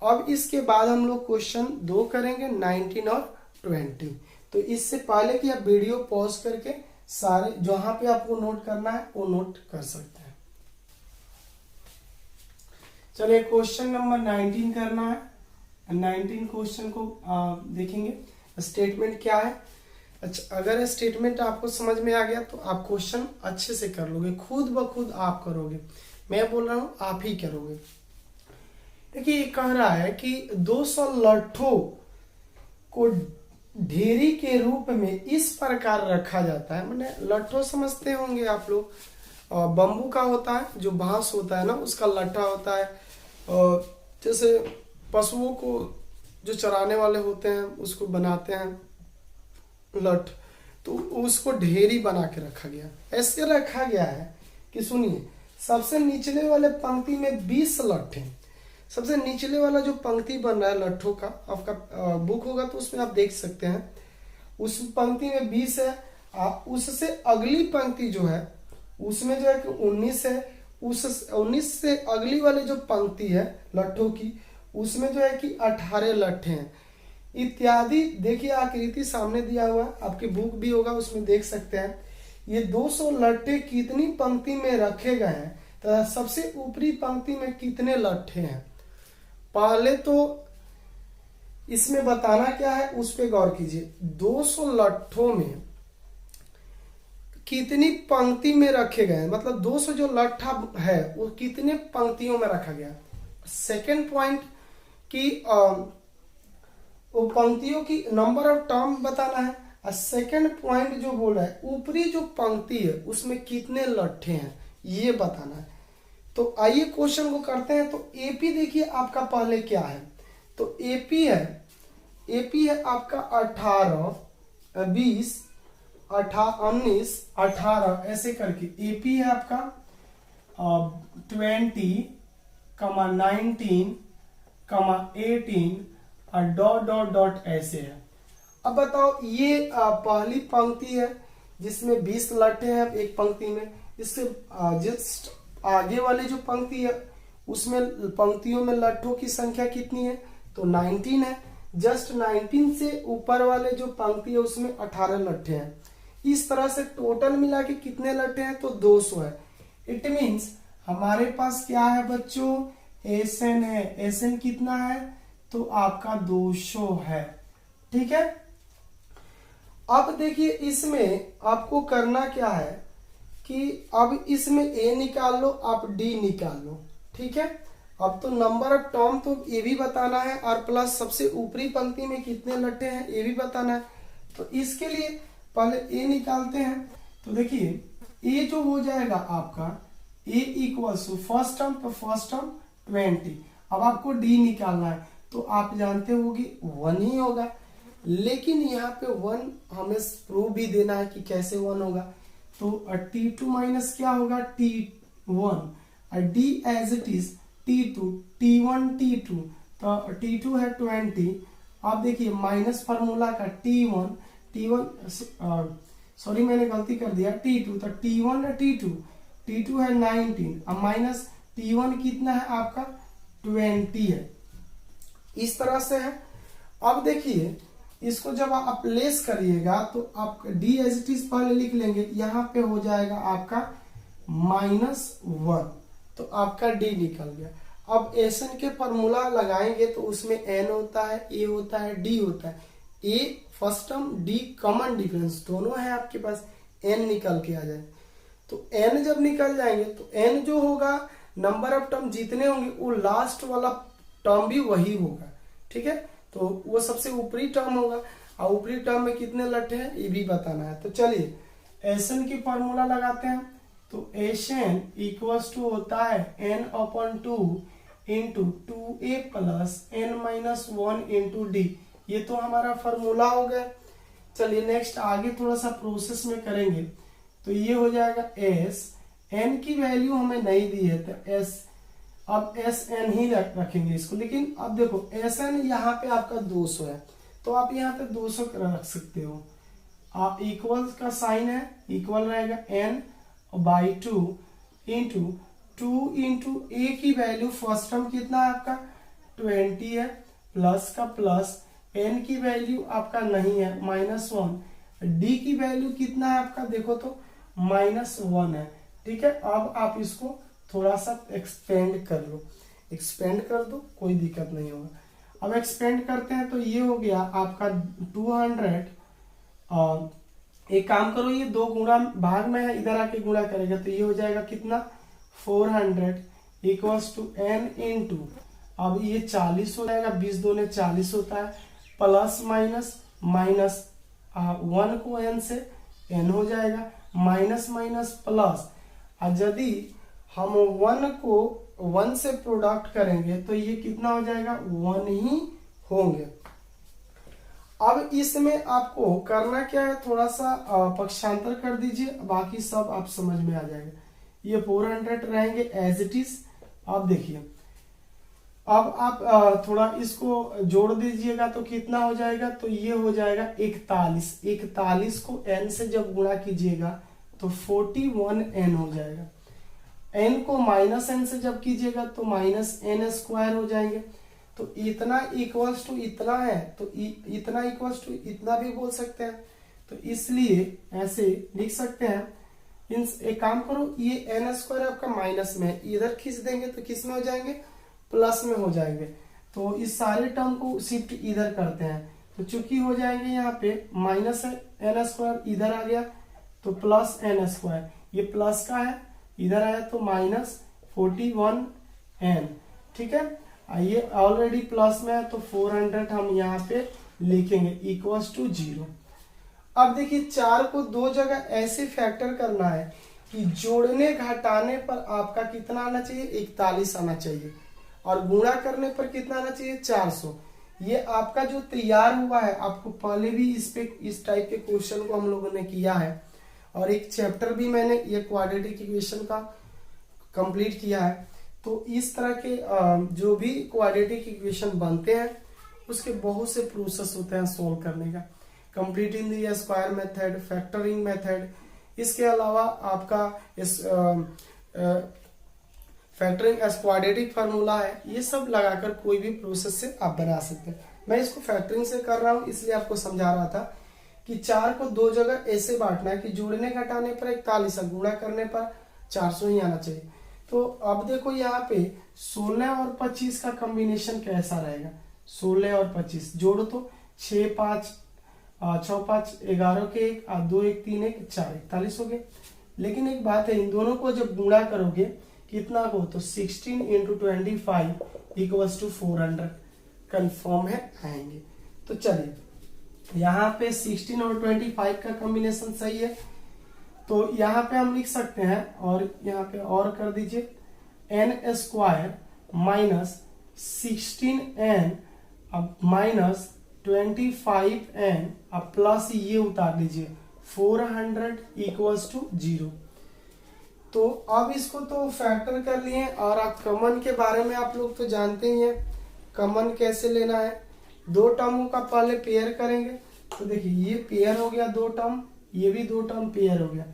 अब इसके बाद हम लोग क्वेश्चन 2 करेंगे 19 और 20। तो इससे पहले कि आप वीडियो पॉज करके सारे जहां पे आपको नोट करना है वो नोट कर सकते हैं। चलिए क्वेश्चन नंबर 19 करना है। 19 क्वेश्चन को देखेंगे स्टेटमेंट क्या है। अच्छा, अगर स्टेटमेंट आपको समझ में आ गया तो आप क्वेश्चन अच्छे से कर लोगे, खुद ब खुद आप करोगे। मैं बोल रहा हूं आप ही करोगे। देखिए ये कह रहा है कि 200 लट्ठों को ढेरी के रूप में इस प्रकार रखा जाता है। मैंने लट्ठों समझते होंगे आप लोग, बम्बू का होता है, जो बांस होता है ना उसका लट्ठा होता है। जैसे पशुओं को जो चराने वाले होते हैं उसको बनाते हैं लठ, तो उसको ढेरी बना के रखा गया। ऐसे रखा गया है कि सुनिए, सबसे निचले वाले पंक्ति में 20 लठ हैं। सबसे निचले वाला जो पंक्ति बन रहा है लट्ठों का, आपका बुक होगा तो उसमें आप देख सकते हैं, उस पंक्ति में 20 है। उससे अगली पंक्ति जो है उसमें जो है कि 19 है। उस 19 से अगली वाली जो पंक्ति है लट्ठों की, उसमें जो है कि 18 लट्ठे हैं। इत्यादि। देखिए आकृति सामने दिया हुआ है, आपकी बुक भी होगा उसमें देख सकते हैं। ये 200 लट्ठे कितनी पंक्ति में रखे गए हैं तथा सबसे ऊपरी पंक्ति में कितने लट्ठे हैं। पहले तो इसमें बताना क्या है उस पे गौर कीजिए। 200 लट्ठों में कितनी पंक्ति में रखे गए, मतलब 200 जो लट्ठा है वो कितने पंक्तियों में रखा गया। सेकंड पॉइंट की वो पंक्तियों की नंबर ऑफ टर्म बताना है। और सेकंड पॉइंट जो बोल रहा है ऊपरी जो पंक्ति है उसमें कितने लट्ठे हैं ये बताना है। तो आइए क्वेश्चन को करते हैं। तो एपी देखिए आपका पहले क्या है, तो एपी है आपका 18, 20, 19, 18 ऐसे करके एपी है आपका 20, 19, 18 और डॉट डॉट डॉट ऐसे है। अब बताओ ये पहली पंक्ति है जिसमें 20 लट्ठे हैं एक पंक्ति में। इससे जस्ट आगे वाली जो पंक्ति है उसमें पंक्तियों में लट्ठों की संख्या कितनी है, तो 19 है। जस्ट 19 से ऊपर वाले जो पंक्ति है उसमें 18 लट्ठे हैं। इस तरह से टोटल मिला के कितने लट्ठे हैं, तो 200 है। इट मीन्स हमारे पास क्या है बच्चों, एसएन है। एसएन कितना है, तो आपका 200 है। ठीक है। अब देखिए इसमें आपको करना क्या है कि अब इसमें ए निकाल लो, आप डी निकाल लो। ठीक है। अब तो नंबर ऑफ टर्म तो ये भी बताना है और प्लस सबसे ऊपरी पंक्ति में कितने लट्ठे हैं ये भी बताना है। तो इसके लिए पहले ए निकालते हैं। तो देखिए ए जो हो जाएगा आपका ए इक्वल्स टू फर्स्ट टर्म, तो फर्स्ट टर्म 20। अब आपको डी निकालना है तो आप जानते होगे 1 ही होगा, लेकिन यहाँ पे 1 हमें प्रूव भी देना है कि कैसे 1 होगा। तो T2 माइनस क्या होगा, T1 और D as it is T2, T1 T2, तो T2 है 20। अब देखिए माइनस फार्मूला का T1 सॉरी मैंने गलती कर दिया, T2, तो T1 है T2 है 19। अब माइनस T1 कितना है आपका 20 है। इस तरह से है। अब देखिए इसको जब आप लेस करिएगा तो आप डी एज इट इज पहले लिख लेंगे, यहाँ पे हो जाएगा आपका -1, तो आपका डी निकल गया। अब एसएन के फॉर्मूला लगाएंगे तो उसमें एन होता है, ए होता है, डी होता है। A first term, d common difference दोनों है आपके पास, एन निकल के आ जाए। तो एन जब निकल जाएंगे तो एन जो होगा नंबर ऑफ टर्म जितने होंगे वो लास्ट वाला टर्म भी वही होगा। ठीक है। तो वो सबसे ऊपरी टर्म होगा और ऊपरी टर्म में कितने लट्ठे हैं ये भी बताना है। तो चलिए एसएन की फॉर्मूला लगाते हैं। तो एसएन इक्वल्स टू होता है n/2 into 2a plus n-1 into D. ये तो हमारा फॉर्मूला हो गया। चलिए नेक्स्ट आगे थोड़ा सा प्रोसेस में करेंगे। तो ये हो जाएगा एस, एन की वैल्यू हमें नहीं दी है तो एस, अब एस एन ही रखेंगे इसको। लेकिन अब देखो एस एन यहाँ पे आपका 200 है तो आप यहाँ पे 200 रख सकते हो। आप इक्वल का साइन है, इक्वल रहेगा n बाई 2 इंटू 2 इंटू ए की वैल्यू फर्स्ट टर्म कितना है आपका 20 है, प्लस का प्लस, n की वैल्यू आपका नहीं है -1, d की वैल्यू कितना है आपका देखो तो -1 है। ठीक है। अब आप इसको थोड़ा सा एक्सपेंड कर लो, एक्सपेंड कर दो, कोई दिक्कत नहीं होगा। अब एक्सपेंड करते हैं तो ये हो गया आपका 200। एक काम करो, ये 2 गुणा भाग में है, इधर आके गुणा करेगा तो ये हो जाएगा कितना 400 इक्वल्स टू n इंटू, अब ये 40 हो जाएगा, 20 दूने 40 होता है, प्लस माइनस माइनस 1 को n से n हो जाएगा, माइनस माइनस प्लस। और यदि हम 1 को 1 से प्रोडक्ट करेंगे तो ये कितना हो जाएगा 1 ही होंगे। अब इसमें आपको करना क्या है, थोड़ा सा पक्षांतर कर दीजिए, बाकी सब आप समझ में आ जाएगा। ये 400 रहेंगे एज इट इज। अब देखिए अब आप थोड़ा इसको जोड़ दीजिएगा तो कितना हो जाएगा, तो ये हो जाएगा 41 को n से जब गुणा कीजिएगा तो 41n हो जाएगा। n को -n से जब कीजिएगा तो -n² हो जाएंगे। तो इतना इक्वल्स टू इतना है, तो इतना इक्वल्स टू इतना भी बोल सकते हैं। तो इसलिए ऐसे लिख सकते हैं। एक काम करो, ये एन स्क्वायर आपका माइनस में है, इधर खींच देंगे तो किस में हो जाएंगे, प्लस में हो जाएंगे। तो इस सारे टर्म को शिफ्ट इधर करते हैं, तो चूंकि हो जाएंगे यहाँ पे माइनस है एन स्क्वायर, इधर आ गया तो प्लस एन स्क्वायर, ये प्लस का है, इधर आया तो माइनस 41n। ठीक है, ये ऑलरेडी प्लस में है तो 400 हम यहाँ पे लिखेंगे इक्वल्स टू 0। अब देखिए 4 को दो जगह ऐसे फैक्टर करना है कि जोड़ने घटाने पर आपका कितना आना चाहिए, 41 आना चाहिए, और गुणा करने पर कितना आना चाहिए, 400। ये आपका जो तैयार हुआ है, आपको पहले भी इस टाइप के क्वेश्चन को हम लोगों ने किया है, और एक चैप्टर भी मैंने ये क्वाड्रेटिक इक्वेशन का कंप्लीट किया है। तो इस तरह के जो भी क्वाड्रेटिक इक्वेशन बनते हैं उसके बहुत से प्रोसेस होते हैं सोल्व करने का, completing the square method, factoring method. इसके अलावा आपका इस फैक्टरिंग क्वाड्रेटिक फार्मूला है, ये सब लगाकर कोई भी प्रोसेस से आप बना सकते हैं। मैं इसको फैक्टरिंग से कर रहा हूँ इसलिए आपको समझा रहा था कि 4 को दो जगह ऐसे बांटना है कि जोड़ने घटाने पर 41, गुणा करने पर 400 ही आना चाहिए। तो अब देखो यहाँ पे 16 और 25 का कॉम्बिनेशन कैसा रहेगा, 16 और 25 जोड़ो तो 6 5 6 5 11 के 1 2 1 3 1 4 41 हो गए। लेकिन एक बात है, इन दोनों को जब गुणा करोगे कितना को, तो 16 इंटू 25 इक्वल्स टू 400 कंफर्म है आएंगे। तो चलिए यहाँ पे 16 और 25 का कॉम्बिनेशन सही है, तो यहाँ पे हम लिख सकते हैं, और यहाँ पे और कर दीजिए, एन स्क्वायर माइनस 16n अब माइनस 25n अब प्लस ये उतार दीजिए 400 इक्वल्स टू 0। तो अब इसको तो फैक्टर कर लिए, और आप कॉमन के बारे में आप लोग तो जानते ही हैं, कॉमन कैसे लेना है। दो टर्मों का पहले पेयर करेंगे, तो देखिए ये पेयर हो गया दो टर्म, ये भी दो टर्म पेयर हो गया,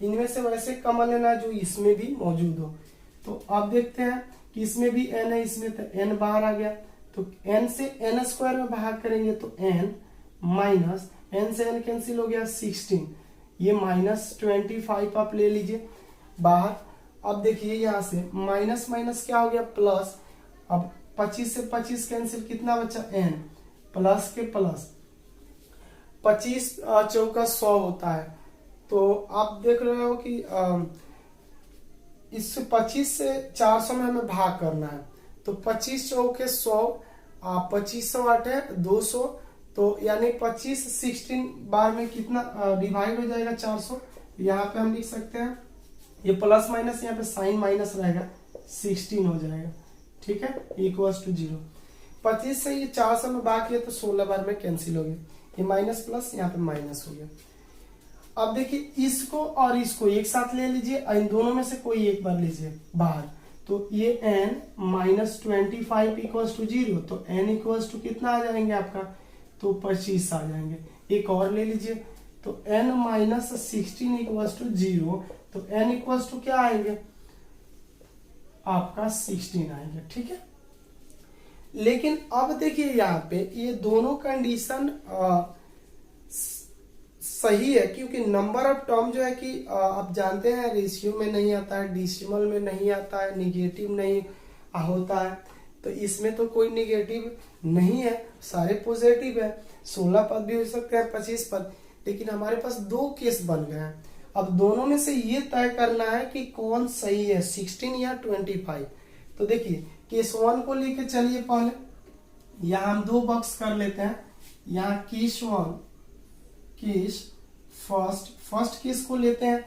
इनमें से वैसे कॉमन लेना है जो इसमें भी मौजूद हो। तो अब देखते हैं कि इसमें भी n है, इसमें तो n बाहर आ गया, तो n से n स्क्वायर में भाग करेंगे तो n माइनस n से n कैंसिल हो गया 16, ये माइनस 25 आप ले लीजिए बाहर। अब देखिए यहाँ से माइनस माइनस क्या हो गया प्लस, अब 25 से 25 कैंसिल, कितना बचा n, प्लस के प्लस 25 चौका 100 होता है। तो आप देख रहे हो कि इस 25 से 400 में हमें भाग करना है, तो 25 चौके 100, 2500 8 है 200, तो यानी 25 16 बार में कितना डिवाइड हो जाएगा 400। यहाँ पे हम लिख सकते हैं, ये प्लस माइनस यहाँ पे साइन माइनस रहेगा 16 हो जाएगा। ठीक है, इक्वल्स टू 0। 25 से ये 400 में भाग किया तो 16 बार में कैंसिल हो गया, ये माइनस प्लस यहाँ पे माइनस हो गया। अब देखिए इसको और इसको एक साथ ले लीजिए, इन दोनों में से कोई एक बार लीजिए बाहर, तो ये n माइनस 25 इक्वल्स टू 0, तो n इक्वल्स टू कितना आ जाएंगे आपका, तो 25 आ जाएंगे। एक और ले लीजिए, तो n माइनस 16 इक्वल्स टू 0, तो n इक्वल्स टू क्या आएंगे आपका 16 आएंगे। ठीक है, लेकिन अब देखिए यहाँ पे ये दोनों कंडीशन सही है, क्योंकि नंबर ऑफ टर्म जो है कि आप जानते हैं रेशियो में नहीं आता है, डेसिमल में नहीं आता है, निगेटिव नहीं होता है, तो इसमें तो कोई निगेटिव नहीं है, सारे पॉजिटिव है। 16 पद भी हो सकते हैं 25 पद, लेकिन हमारे पास दो केस बन गए हैं। अब दोनों में से ये तय करना है कि कौन सही है, 16 या 25। तो देखिए केस 1 को लेके चलिए, पहले यहाँ हम दो बॉक्स कर लेते हैं। यहाँ केस 1, केस फर्स्ट केस को लेते हैं।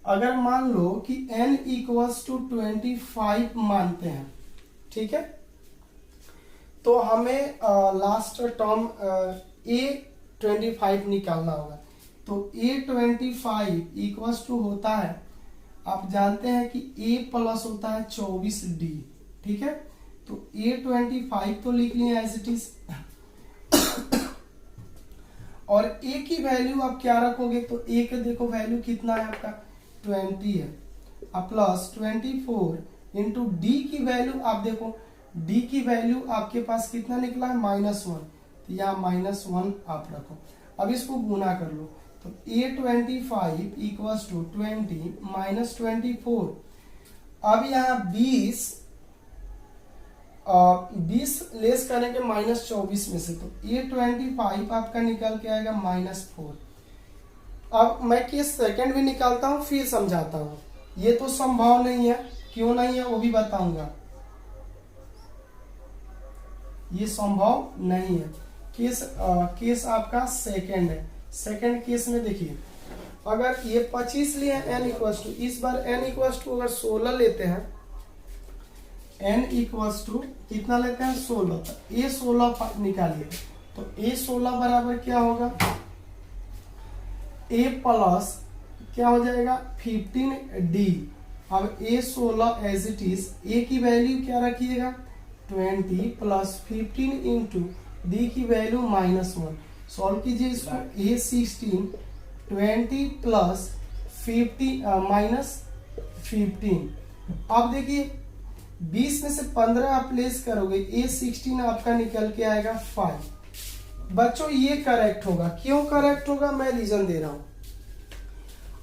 अगर मान लो कि n इक्वल्स टू 25 मानते हैं, ठीक है, तो हमें लास्ट टर्म a25 निकालना होगा। तो a25 इक्वल्स टू होता है, आप जानते हैं कि a प्लस होता है 24d। ठीक है, तो a25 तो लिख लिया एज इट इज, और a की वैल्यू आप क्या रखोगे, तो a का देखो वैल्यू कितना है आपका 20 है, अब प्लस 24 इंटू d की वैल्यू आप देखो डी की वैल्यू आपके पास कितना निकला है -1, तो यहाँ -1 आप रखो। अब इसको गुना कर लो, तो A25 इक्वल्स टू 20 माइनस 24। अब यहाँ 20 लेस करेंगे -24 में से, तो A25 आपका निकल के आएगा -4। अब मैं केस सेकंड भी निकालता हूं फिर समझाता हूं। ये तो संभव नहीं है, क्यों नहीं है वो भी बताऊंगा। ये संभव नहीं है। केस आपका सेकंड है। सेकंड केस में देखिए, अगर ये 25 लिए n इक्वल्स टू, इस बार n इक्वल्स टू अगर 16 लेते हैं, n इक्वल्स टू कितना लेते हैं 16, तो ये 16 निकालिए, तो ये 16 बराबर क्या होगा, a प्लस क्या हो जाएगा 15d। अब a 16 as it is, a की वैल्यू क्या रखिएगा 20 प्लस 15 इंटू डी की वैल्यू -1। सॉल्व कीजिए इसको, a 16 20 प्लस 50 माइनस 15। अब देखिए 20 में से 15 आप लेस करोगे, a 16 आपका निकल के आएगा 5। बच्चों ये करेक्ट होगा। क्यों करेक्ट होगा, मैं रीजन दे रहा हूं।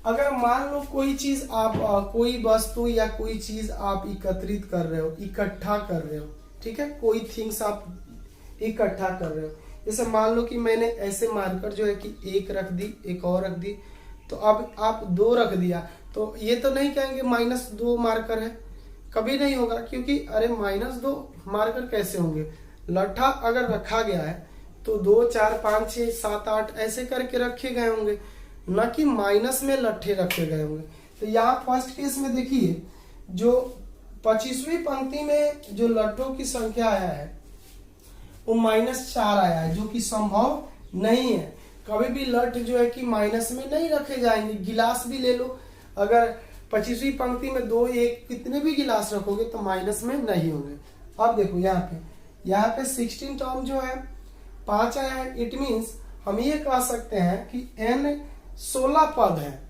अगर मान लो कोई चीज आप कोई वस्तु या कोई चीज आप एकत्रित कर रहे हो, इकट्ठा कर रहे हो, ठीक है, कोई थिंग्स आप इकट्ठा कर रहे हो। जैसे मान लो कि मैंने ऐसे मार्कर जो है कि एक रख दी, एक और रख दी, तो अब आप 2 रख दिया, तो ये तो नहीं कहेंगे -2 मार्कर है, कभी नहीं होगा, क्योंकि अरे -2 मार्कर कैसे होंगे। लट्ठा अगर रखा गया है तो 2 4 5 6 7 8 ऐसे करके रखे गए होंगे, न कि माइनस में लट्ठे रखे गए होंगे। तो यहाँ फर्स्ट केस में देखिए, जो 25वीं पंक्ति में जो लट्ठों की संख्या आया है वो -4 आया है, जो कि संभव नहीं है। कभी भी लठ जो है कि माइनस में नहीं रखे जाएंगे। गिलास भी ले लो, अगर 25वीं पंक्ति में 2 1 कितने भी गिलास रखोगे तो माइनस में नहीं होंगे। अब देखो यहाँ पे 16 टर्म जो है 5 आया है, इट मीन्स हम ये कह सकते हैं कि n 16 पद है।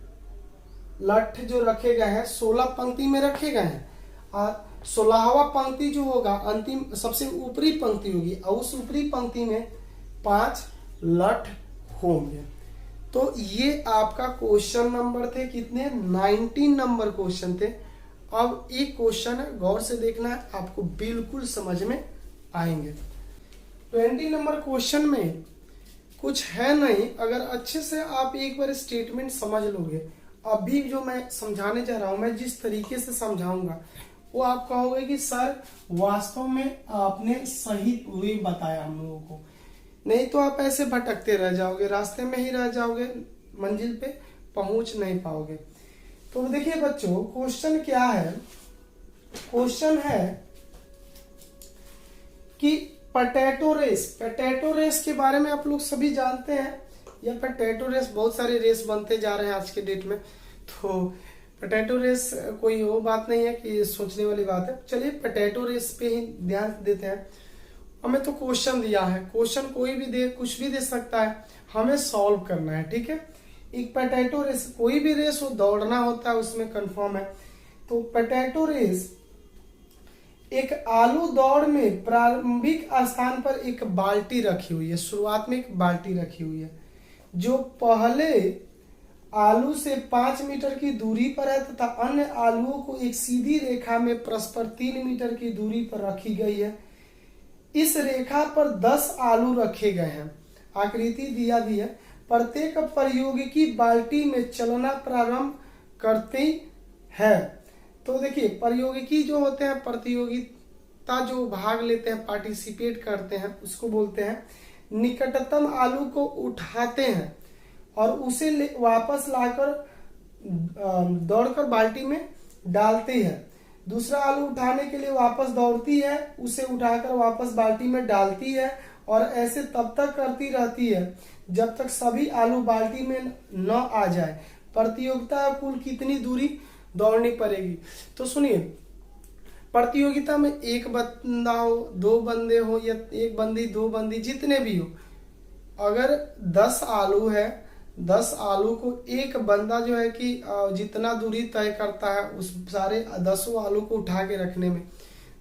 लठ जो रखे गए हैं 16 पंक्ति में रखे गए हैं, और 16वां पंक्ति जो होगा अंतिम सबसे ऊपरी पंक्ति होगी, और उस ऊपरी पंक्ति में 5 लठ होंगे। तो ये आपका क्वेश्चन नंबर थे कितने, 19 नंबर क्वेश्चन थे। अब एक क्वेश्चन है, गौर से देखना है, आपको बिल्कुल समझ में आएंगे। 20 नंबर क्वेश्चन में कुछ है नहीं, अगर अच्छे से आप एक बार स्टेटमेंट समझ लोगे। अभी जो मैं समझाने जा रहा हूं, मैं जिस तरीके से समझाऊंगा वो आप कहोगे कि सर वास्तव में आपने सही वे बताया हम लोगों को, नहीं तो आप ऐसे भटकते रह जाओगे, रास्ते में ही रह जाओगे, मंजिल पे पहुंच नहीं पाओगे। तो देखिए बच्चों, क्वेश्चन क्या है, क्वेश्चन है कि पोटैटो रेस के बारे में आप लोग सभी जानते हैं। या पोटैटो रेस, बहुत सारे रेस बनते जा रहे हैं आज के डेट में, तो पोटैटो रेस कोई वो बात नहीं है कि सोचने वाली बात है। चलिए पोटैटो रेस पे ही ध्यान देते हैं। हमें तो क्वेश्चन दिया है, क्वेश्चन कोई भी दे, कुछ भी दे सकता है, हमें सॉल्व करना है, ठीक है। एक पोटैटो रेस, कोई भी रेस हो, दौड़ना होता है, उसमें कंफर्म है। तो पोटैटो रेस एक आलू दौड़ में प्रारंभिक स्थान पर एक बाल्टी रखी हुई है, शुरुआत में एक बाल्टी रखी हुई है, जो पहले आलू से 5 मीटर की दूरी पर है तथा अन्य आलुओं को एक सीधी रेखा में परस्पर 3 मीटर की दूरी पर रखी गई है। इस रेखा पर 10 आलू रखे गए हैं। आकृति दिया है। प्रत्येक प्रयोगिकी बाल्टी में चलना प्रारंभ करते हैं। तो देखिए, प्रयोगिकी जो होते हैं, प्रतियोगिता जो भाग लेते हैं, पार्टिसिपेट करते हैं, उसको बोलते हैं। निकटतम आलू को उठाते हैं और उसे वापस लाकर दौड़कर बाल्टी में डालती है। दूसरा आलू उठाने के लिए वापस दौड़ती है, उसे उठाकर वापस बाल्टी में डालती है, और ऐसे तब तक करती रहती है जब तक सभी आलू बाल्टी में न आ जाए। प्रतियोगिता कुल कितनी दूरी दौड़नी पड़ेगी। तो सुनिए, प्रतियोगिता में एक बंदा हो, 2 बंदे हो, या एक बंदी 2 बंदी, जितने भी हो, अगर 10 आलू है, 10 आलू को एक बंदा जो है कि जितना दूरी तय करता है उस सारे 10 आलू को उठा के रखने में,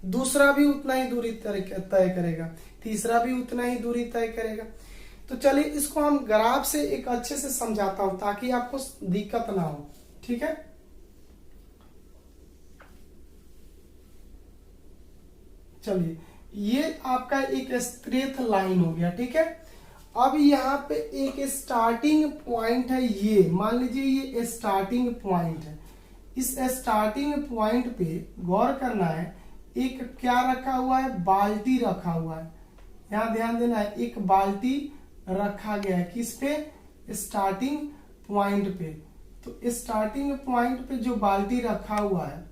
दूसरा भी उतना ही दूरी तय करेगा, तीसरा भी उतना ही दूरी तय करेगा। तो चलिए इसको हम ग्राफ से एक अच्छे से समझाता हूं ताकि आपको दिक्कत ना हो, ठीक है। चलिए ये आपका एक स्ट्रेट लाइन हो गया, ठीक है। अब यहाँ पे एक स्टार्टिंग पॉइंट है, ये मान लीजिए ये स्टार्टिंग पॉइंट है। इस स्टार्टिंग पॉइंट पे गौर करना है, एक क्या रखा हुआ है, बाल्टी रखा हुआ है। यहाँ ध्यान देना है, एक बाल्टी रखा गया है किस पे, स्टार्टिंग पॉइंट पे। तो स्टार्टिंग पॉइंट पे जो बाल्टी रखा हुआ है,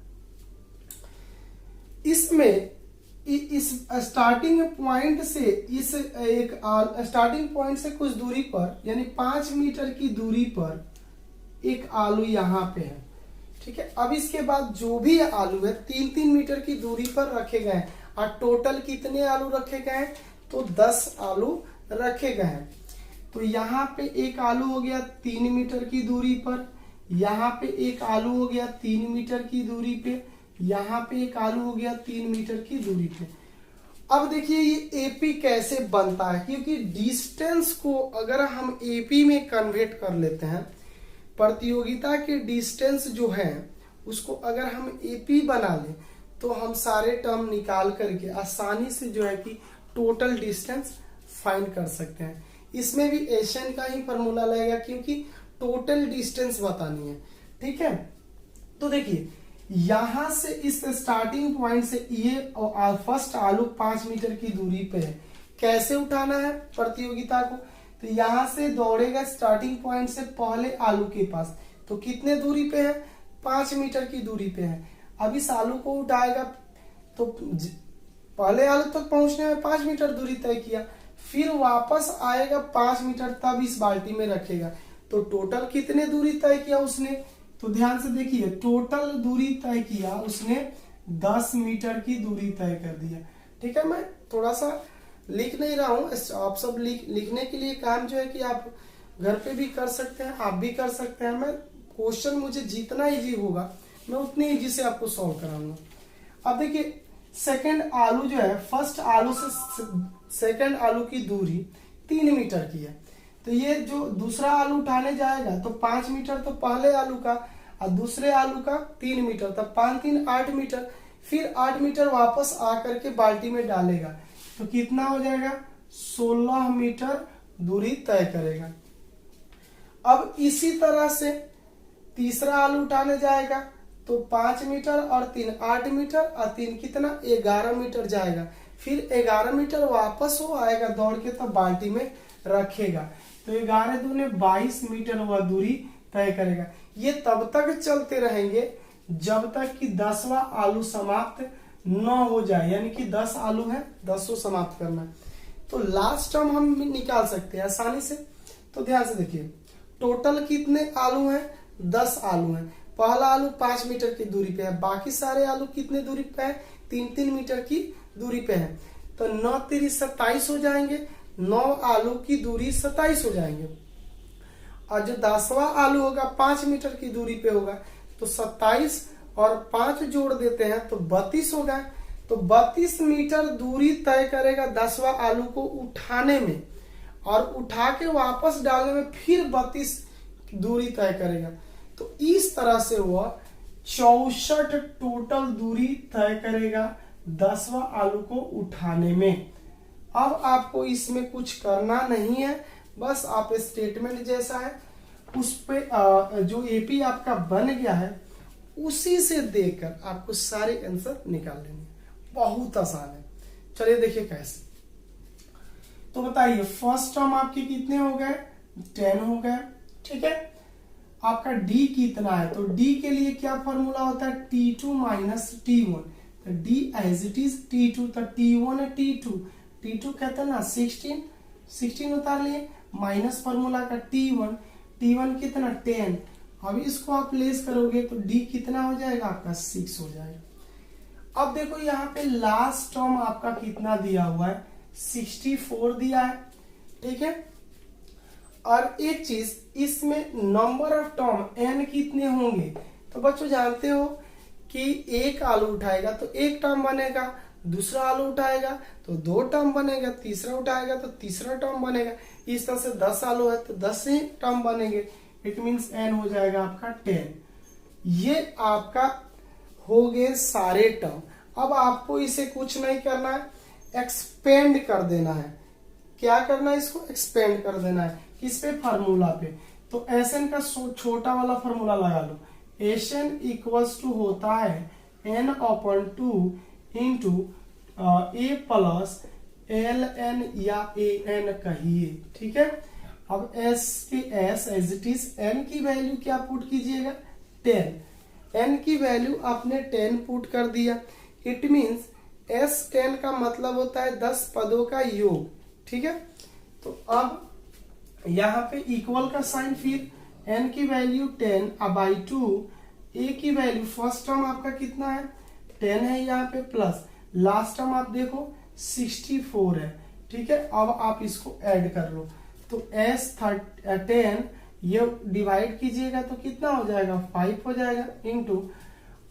इसमें इस स्टार्टिंग पॉइंट से इस एक स्टार्टिंग पॉइंट से कुछ दूरी पर यानी 5 मीटर की दूरी पर एक आलू यहाँ पे है, ठीक है। अब इसके बाद जो भी आलू है 3-3 मीटर की दूरी पर रखे गए हैं। और टोटल कितने आलू रखे गए हैं, तो 10 आलू रखे गए हैं। तो यहाँ पे एक आलू हो गया 3 मीटर की दूरी पर, यहाँ पे एक आलू हो गया 3 मीटर की दूरी पे, यहाँ पे एक आलू हो गया 3 मीटर की दूरी पे। अब देखिए ये एपी कैसे बनता है, क्योंकि डिस्टेंस को अगर हम एपी में कन्वर्ट कर लेते हैं, प्रतियोगिता के डिस्टेंस जो है उसको अगर हम एपी बना लें तो हम सारे टर्म निकाल करके आसानी से जो है कि टोटल डिस्टेंस फाइंड कर सकते हैं। इसमें भी एशियन का ही फॉर्मूला लगेगा क्योंकि टोटल डिस्टेंस बतानी है, ठीक है। तो देखिए यहां से इस स्टार्टिंग पॉइंट से ये फर्स्ट आलू 5 मीटर की दूरी पे है। कैसे उठाना है प्रतियोगिता को, तो यहां से दौड़ेगा स्टार्टिंग पॉइंट से पहले आलू के पास, तो कितने दूरी पे है, 5 मीटर की दूरी पे है। अब इस आलू को उठाएगा तो पहले आलू तक पहुंचने में 5 मीटर दूरी तय किया, फिर वापस आएगा 5 मीटर, तब इस बाल्टी में रखेगा। तो टोटल कितने दूरी तय किया उसने, तो ध्यान से देखिए टोटल दूरी तय किया उसने 10 मीटर की दूरी तय कर दिया, ठीक है। मैं थोड़ा सा लिख नहीं रहा हूं, आप सब लिखने के लिए काम जो है कि आप घर पे भी कर सकते हैं, आप भी कर सकते हैं। मैं क्वेश्चन मुझे जितना इजी होगा मैं उतनी इजी से आपको सॉल्व कराऊंगा। अब देखिए सेकंड आलू जो है, फर्स्ट आलू से सेकंड आलू की दूरी 3 मीटर की है। तो ये जो दूसरा आलू उठाने जाएगा तो 5 मीटर तो पहले आलू का और दूसरे आलू का 3 मीटर, तब 5-3 8 मीटर, फिर 8 मीटर वापस आकर के बाल्टी में डालेगा तो कितना हो जाएगा, 16 मीटर दूरी तय करेगा। अब इसी तरह से तीसरा आलू उठाने जाएगा तो 5 मीटर और 3 8 मीटर और 3 कितना 11 मीटर जाएगा, फिर 11 मीटर वापस वो आएगा दौड़ के तब बाल्टी में रखेगा, तो 11 दूने 22 मीटर वह दूरी तय करेगा। ये तब तक चलते रहेंगे जब तक कि 10वां आलू समाप्त न हो जाए, यानी कि 10 आलू है 10 समाप्त करना है। तो लास्ट टर्म हम निकाल सकते हैं आसानी से। तो ध्यान से देखिए टोटल कितने आलू हैं, 10 आलू हैं। पहला आलू 5 मीटर की दूरी पे है, बाकी सारे आलू कितने दूरी पे है, 3-3 मीटर की दूरी पे है। तो 9 3 27 हो जाएंगे, 9 आलू की दूरी 27 हो जाएंगे। और जो 10वां आलू होगा 5 मीटर की दूरी पे होगा, तो 27 और 5 जोड़ देते हैं तो 32 होगा। तो 32 मीटर दूरी तय करेगा 10वां आलू को उठाने में, और उठा के वापस डालने में फिर 32 दूरी तय करेगा। तो इस तरह से वह 64 टोटल दूरी तय करेगा 10वां आलू को उठाने में। अब आपको इसमें कुछ करना नहीं है, बस आप स्टेटमेंट जैसा है उस पे जो एपी आपका बन गया है उसी से देखकर आपको सारे आंसर निकाल लेंगे। बहुत आसान है। चलिए देखिए कैसे। तो बताइए फर्स्ट टर्म आपके कितने हो गए, 10 हो गए, ठीक है। आपका डी कितना है, तो डी के लिए क्या फॉर्मूला होता है, T2 माइनस T1। तो D as it is T2, तो T1 है T2, T2 कहते हैं ना 16 उतार लिए, माइनस फॉर्मूला का T1 कितना 10। अब इसको आप लेस करोगे तो D कितना हो जाएगा आपका 6 हो जाएगा। अब देखो यहाँ पे लास्ट टर्म आपका कितना दिया हुआ है, 64 दिया है, ठीक है। और एक चीज इसमें नंबर ऑफ टर्म n कितने होंगे, तो बच्चों जानते हो कि एक आलू उठाएगा तो एक टर्म बनेगा, दूसरा आलू उठाएगा तो 2 टर्म बनेगा, तीसरा उठाएगा तो तीसरा टर्म बनेगा। इस तरह से 10 आलू है तो 10 ही टर्म बनेंगे। इट मीन्स n हो जाएगा आपका 10। ये आपका हो गए सारे टर्म। अब आपको इसे कुछ नहीं करना है, एक्सपेंड कर देना है। क्या करना है? इसको एक्सपेंड कर देना है। किस पे? फार्मूला पे। तो Sn का छोटा वाला फार्मूला लगा लो। Sn इक्वल्स टू होता है n/2 into a plus ln या an कहिए, ठीक है। अब s के s as it is, n की वैल्यू क्या पुट कीजिएगा? 10। n की वैल्यू आपने 10 पुट कर दिया। इट मीन्स S10 का मतलब होता है 10 पदों का योग, ठीक है। तो अब यहाँ पे इक्वल का साइन, फिर n की वैल्यू 10/2, a की वैल्यू फर्स्ट टर्म आपका कितना है? 10 है यहाँ पे, प्लस लास्ट टर्म आप देखो 64 है, ठीक है। अब आप इसको ऐड कर लो तो S10 ये डिवाइड कीजिएगा तो कितना हो जाएगा? 5 हो जाएगा, इंटू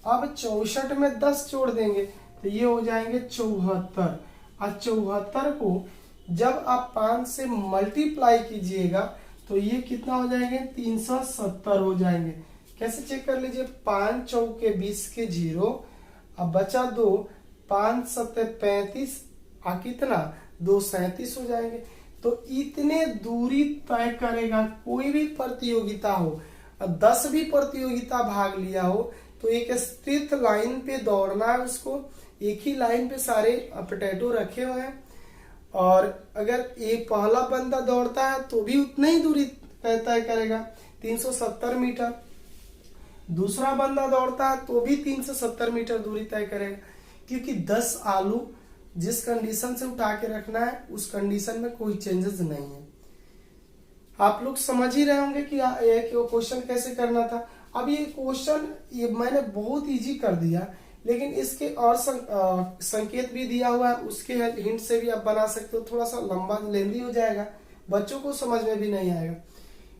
अब 64 में 10 जोड़ देंगे तो ये हो जाएंगे 74। और 74 को जब आप 5 से मल्टीप्लाई कीजिएगा तो ये कितना हो जाएंगे? 370 हो जाएंगे। कैसे चेक कर लीजिए? 5 चौके 20 के 0, अब बचा 2, 5 7 35, कितना? 2 37 हो जाएंगे। तो इतने दूरी तय करेगा कोई भी प्रतियोगिता हो। अब 10 भी प्रतियोगिता भाग लिया हो तो एक स्थित लाइन पे दौड़ना है उसको। एक ही लाइन पे सारे पोटैटो रखे हुए हैं, और अगर एक पहला बंदा दौड़ता है तो भी उतना ही दूरी तय करेगा, 370 मीटर। दूसरा बंदा दौड़ता है तो भी 370 मीटर दूरी तय करेगा, क्योंकि 10 आलू जिस कंडीशन से उठा के रखना है उस कंडीशन में कोई चेंजेस नहीं है। आप लोग समझ ही रहे होंगे कि क्वेश्चन कैसे करना था। अब ये क्वेश्चन ये मैंने बहुत इजी कर दिया, लेकिन इसके और संकेत भी दिया हुआ है, उसके हिंट से भी आप बना सकते हो। थोड़ा सा लंबा लेंदी हो जाएगा, बच्चों को समझ में भी नहीं आएगा।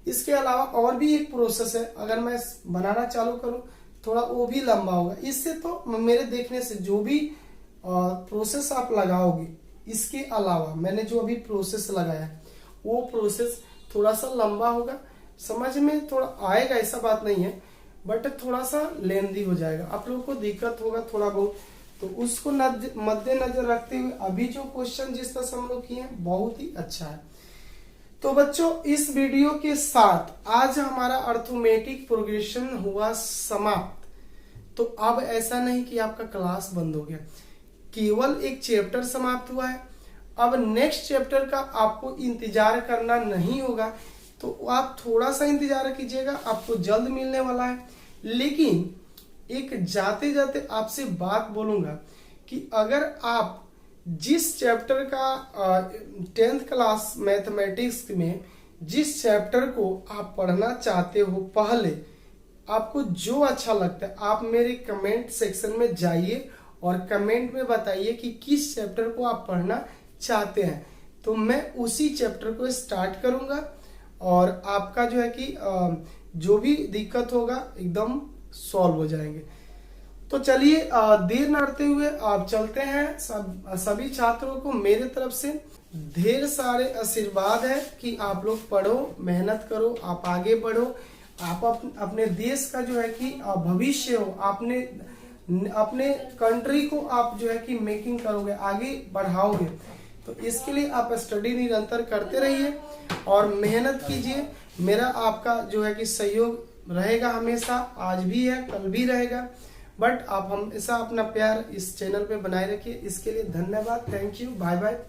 इसके अलावा और भी एक प्रोसेस है, अगर मैं बनाना चालू करूं थोड़ा वो भी लंबा होगा। इससे तो मेरे देखने से जो भी प्रोसेस आप लगाओगे, इसके अलावा मैंने जो अभी प्रोसेस लगाया वो प्रोसेस थोड़ा सा लंबा होगा। समझ में थोड़ा आएगा, ऐसा बात नहीं है, बट थोड़ा सा लेंदी हो जाएगा, आप लोगों को दिक्कत होगा थोड़ा बहुत। तो उसको मद्देनजर रखते हुए अभी जो क्वेश्चन जिस तरह से हम लोग किए हैं बहुत ही अच्छा है। तो बच्चों, इस वीडियो के साथ आज हमारा अर्थमेटिक प्रोग्रेशन हुआ समाप्त। तो अब ऐसा नहीं कि आपका क्लास बंद हो गया, केवल एक चैप्टर समाप्त हुआ है। अब नेक्स्ट चैप्टर का आपको इंतजार करना नहीं होगा, तो आप थोड़ा सा इंतजार कीजिएगा, आपको जल्द मिलने वाला है। लेकिन एक जाते जाते आपसे बात बोलूंगा कि अगर आप जिस चैप्टर का 10th क्लास मैथमेटिक्स में जिस चैप्टर को आप पढ़ना चाहते हो, पहले आपको जो अच्छा लगता है आप मेरे कमेंट सेक्शन में जाइए और कमेंट में बताइए कि किस चैप्टर को आप पढ़ना चाहते हैं, तो मैं उसी चैप्टर को स्टार्ट करूंगा और आपका जो है कि जो भी दिक्कत होगा एकदम सॉल्व हो जाएंगे। तो चलिए देर न करते हुए आप चलते हैं। सभी छात्रों को मेरे तरफ से ढेर सारे आशीर्वाद है कि आप लोग पढ़ो, मेहनत करो, आप आगे बढ़ो, आप अपने देश का जो है कि भविष्य हो, अपने कंट्री को आप जो है कि मेकिंग करोगे, आगे बढ़ाओगे। तो इसके लिए आप स्टडी निरंतर करते रहिए और मेहनत कीजिए। मेरा आपका जो है कि सहयोग रहेगा हमेशा, आज भी है, कल भी रहेगा, बट आप हमेशा अपना प्यार इस चैनल पे बनाए रखिए। इसके लिए धन्यवाद, थैंक यू, बाय बाय।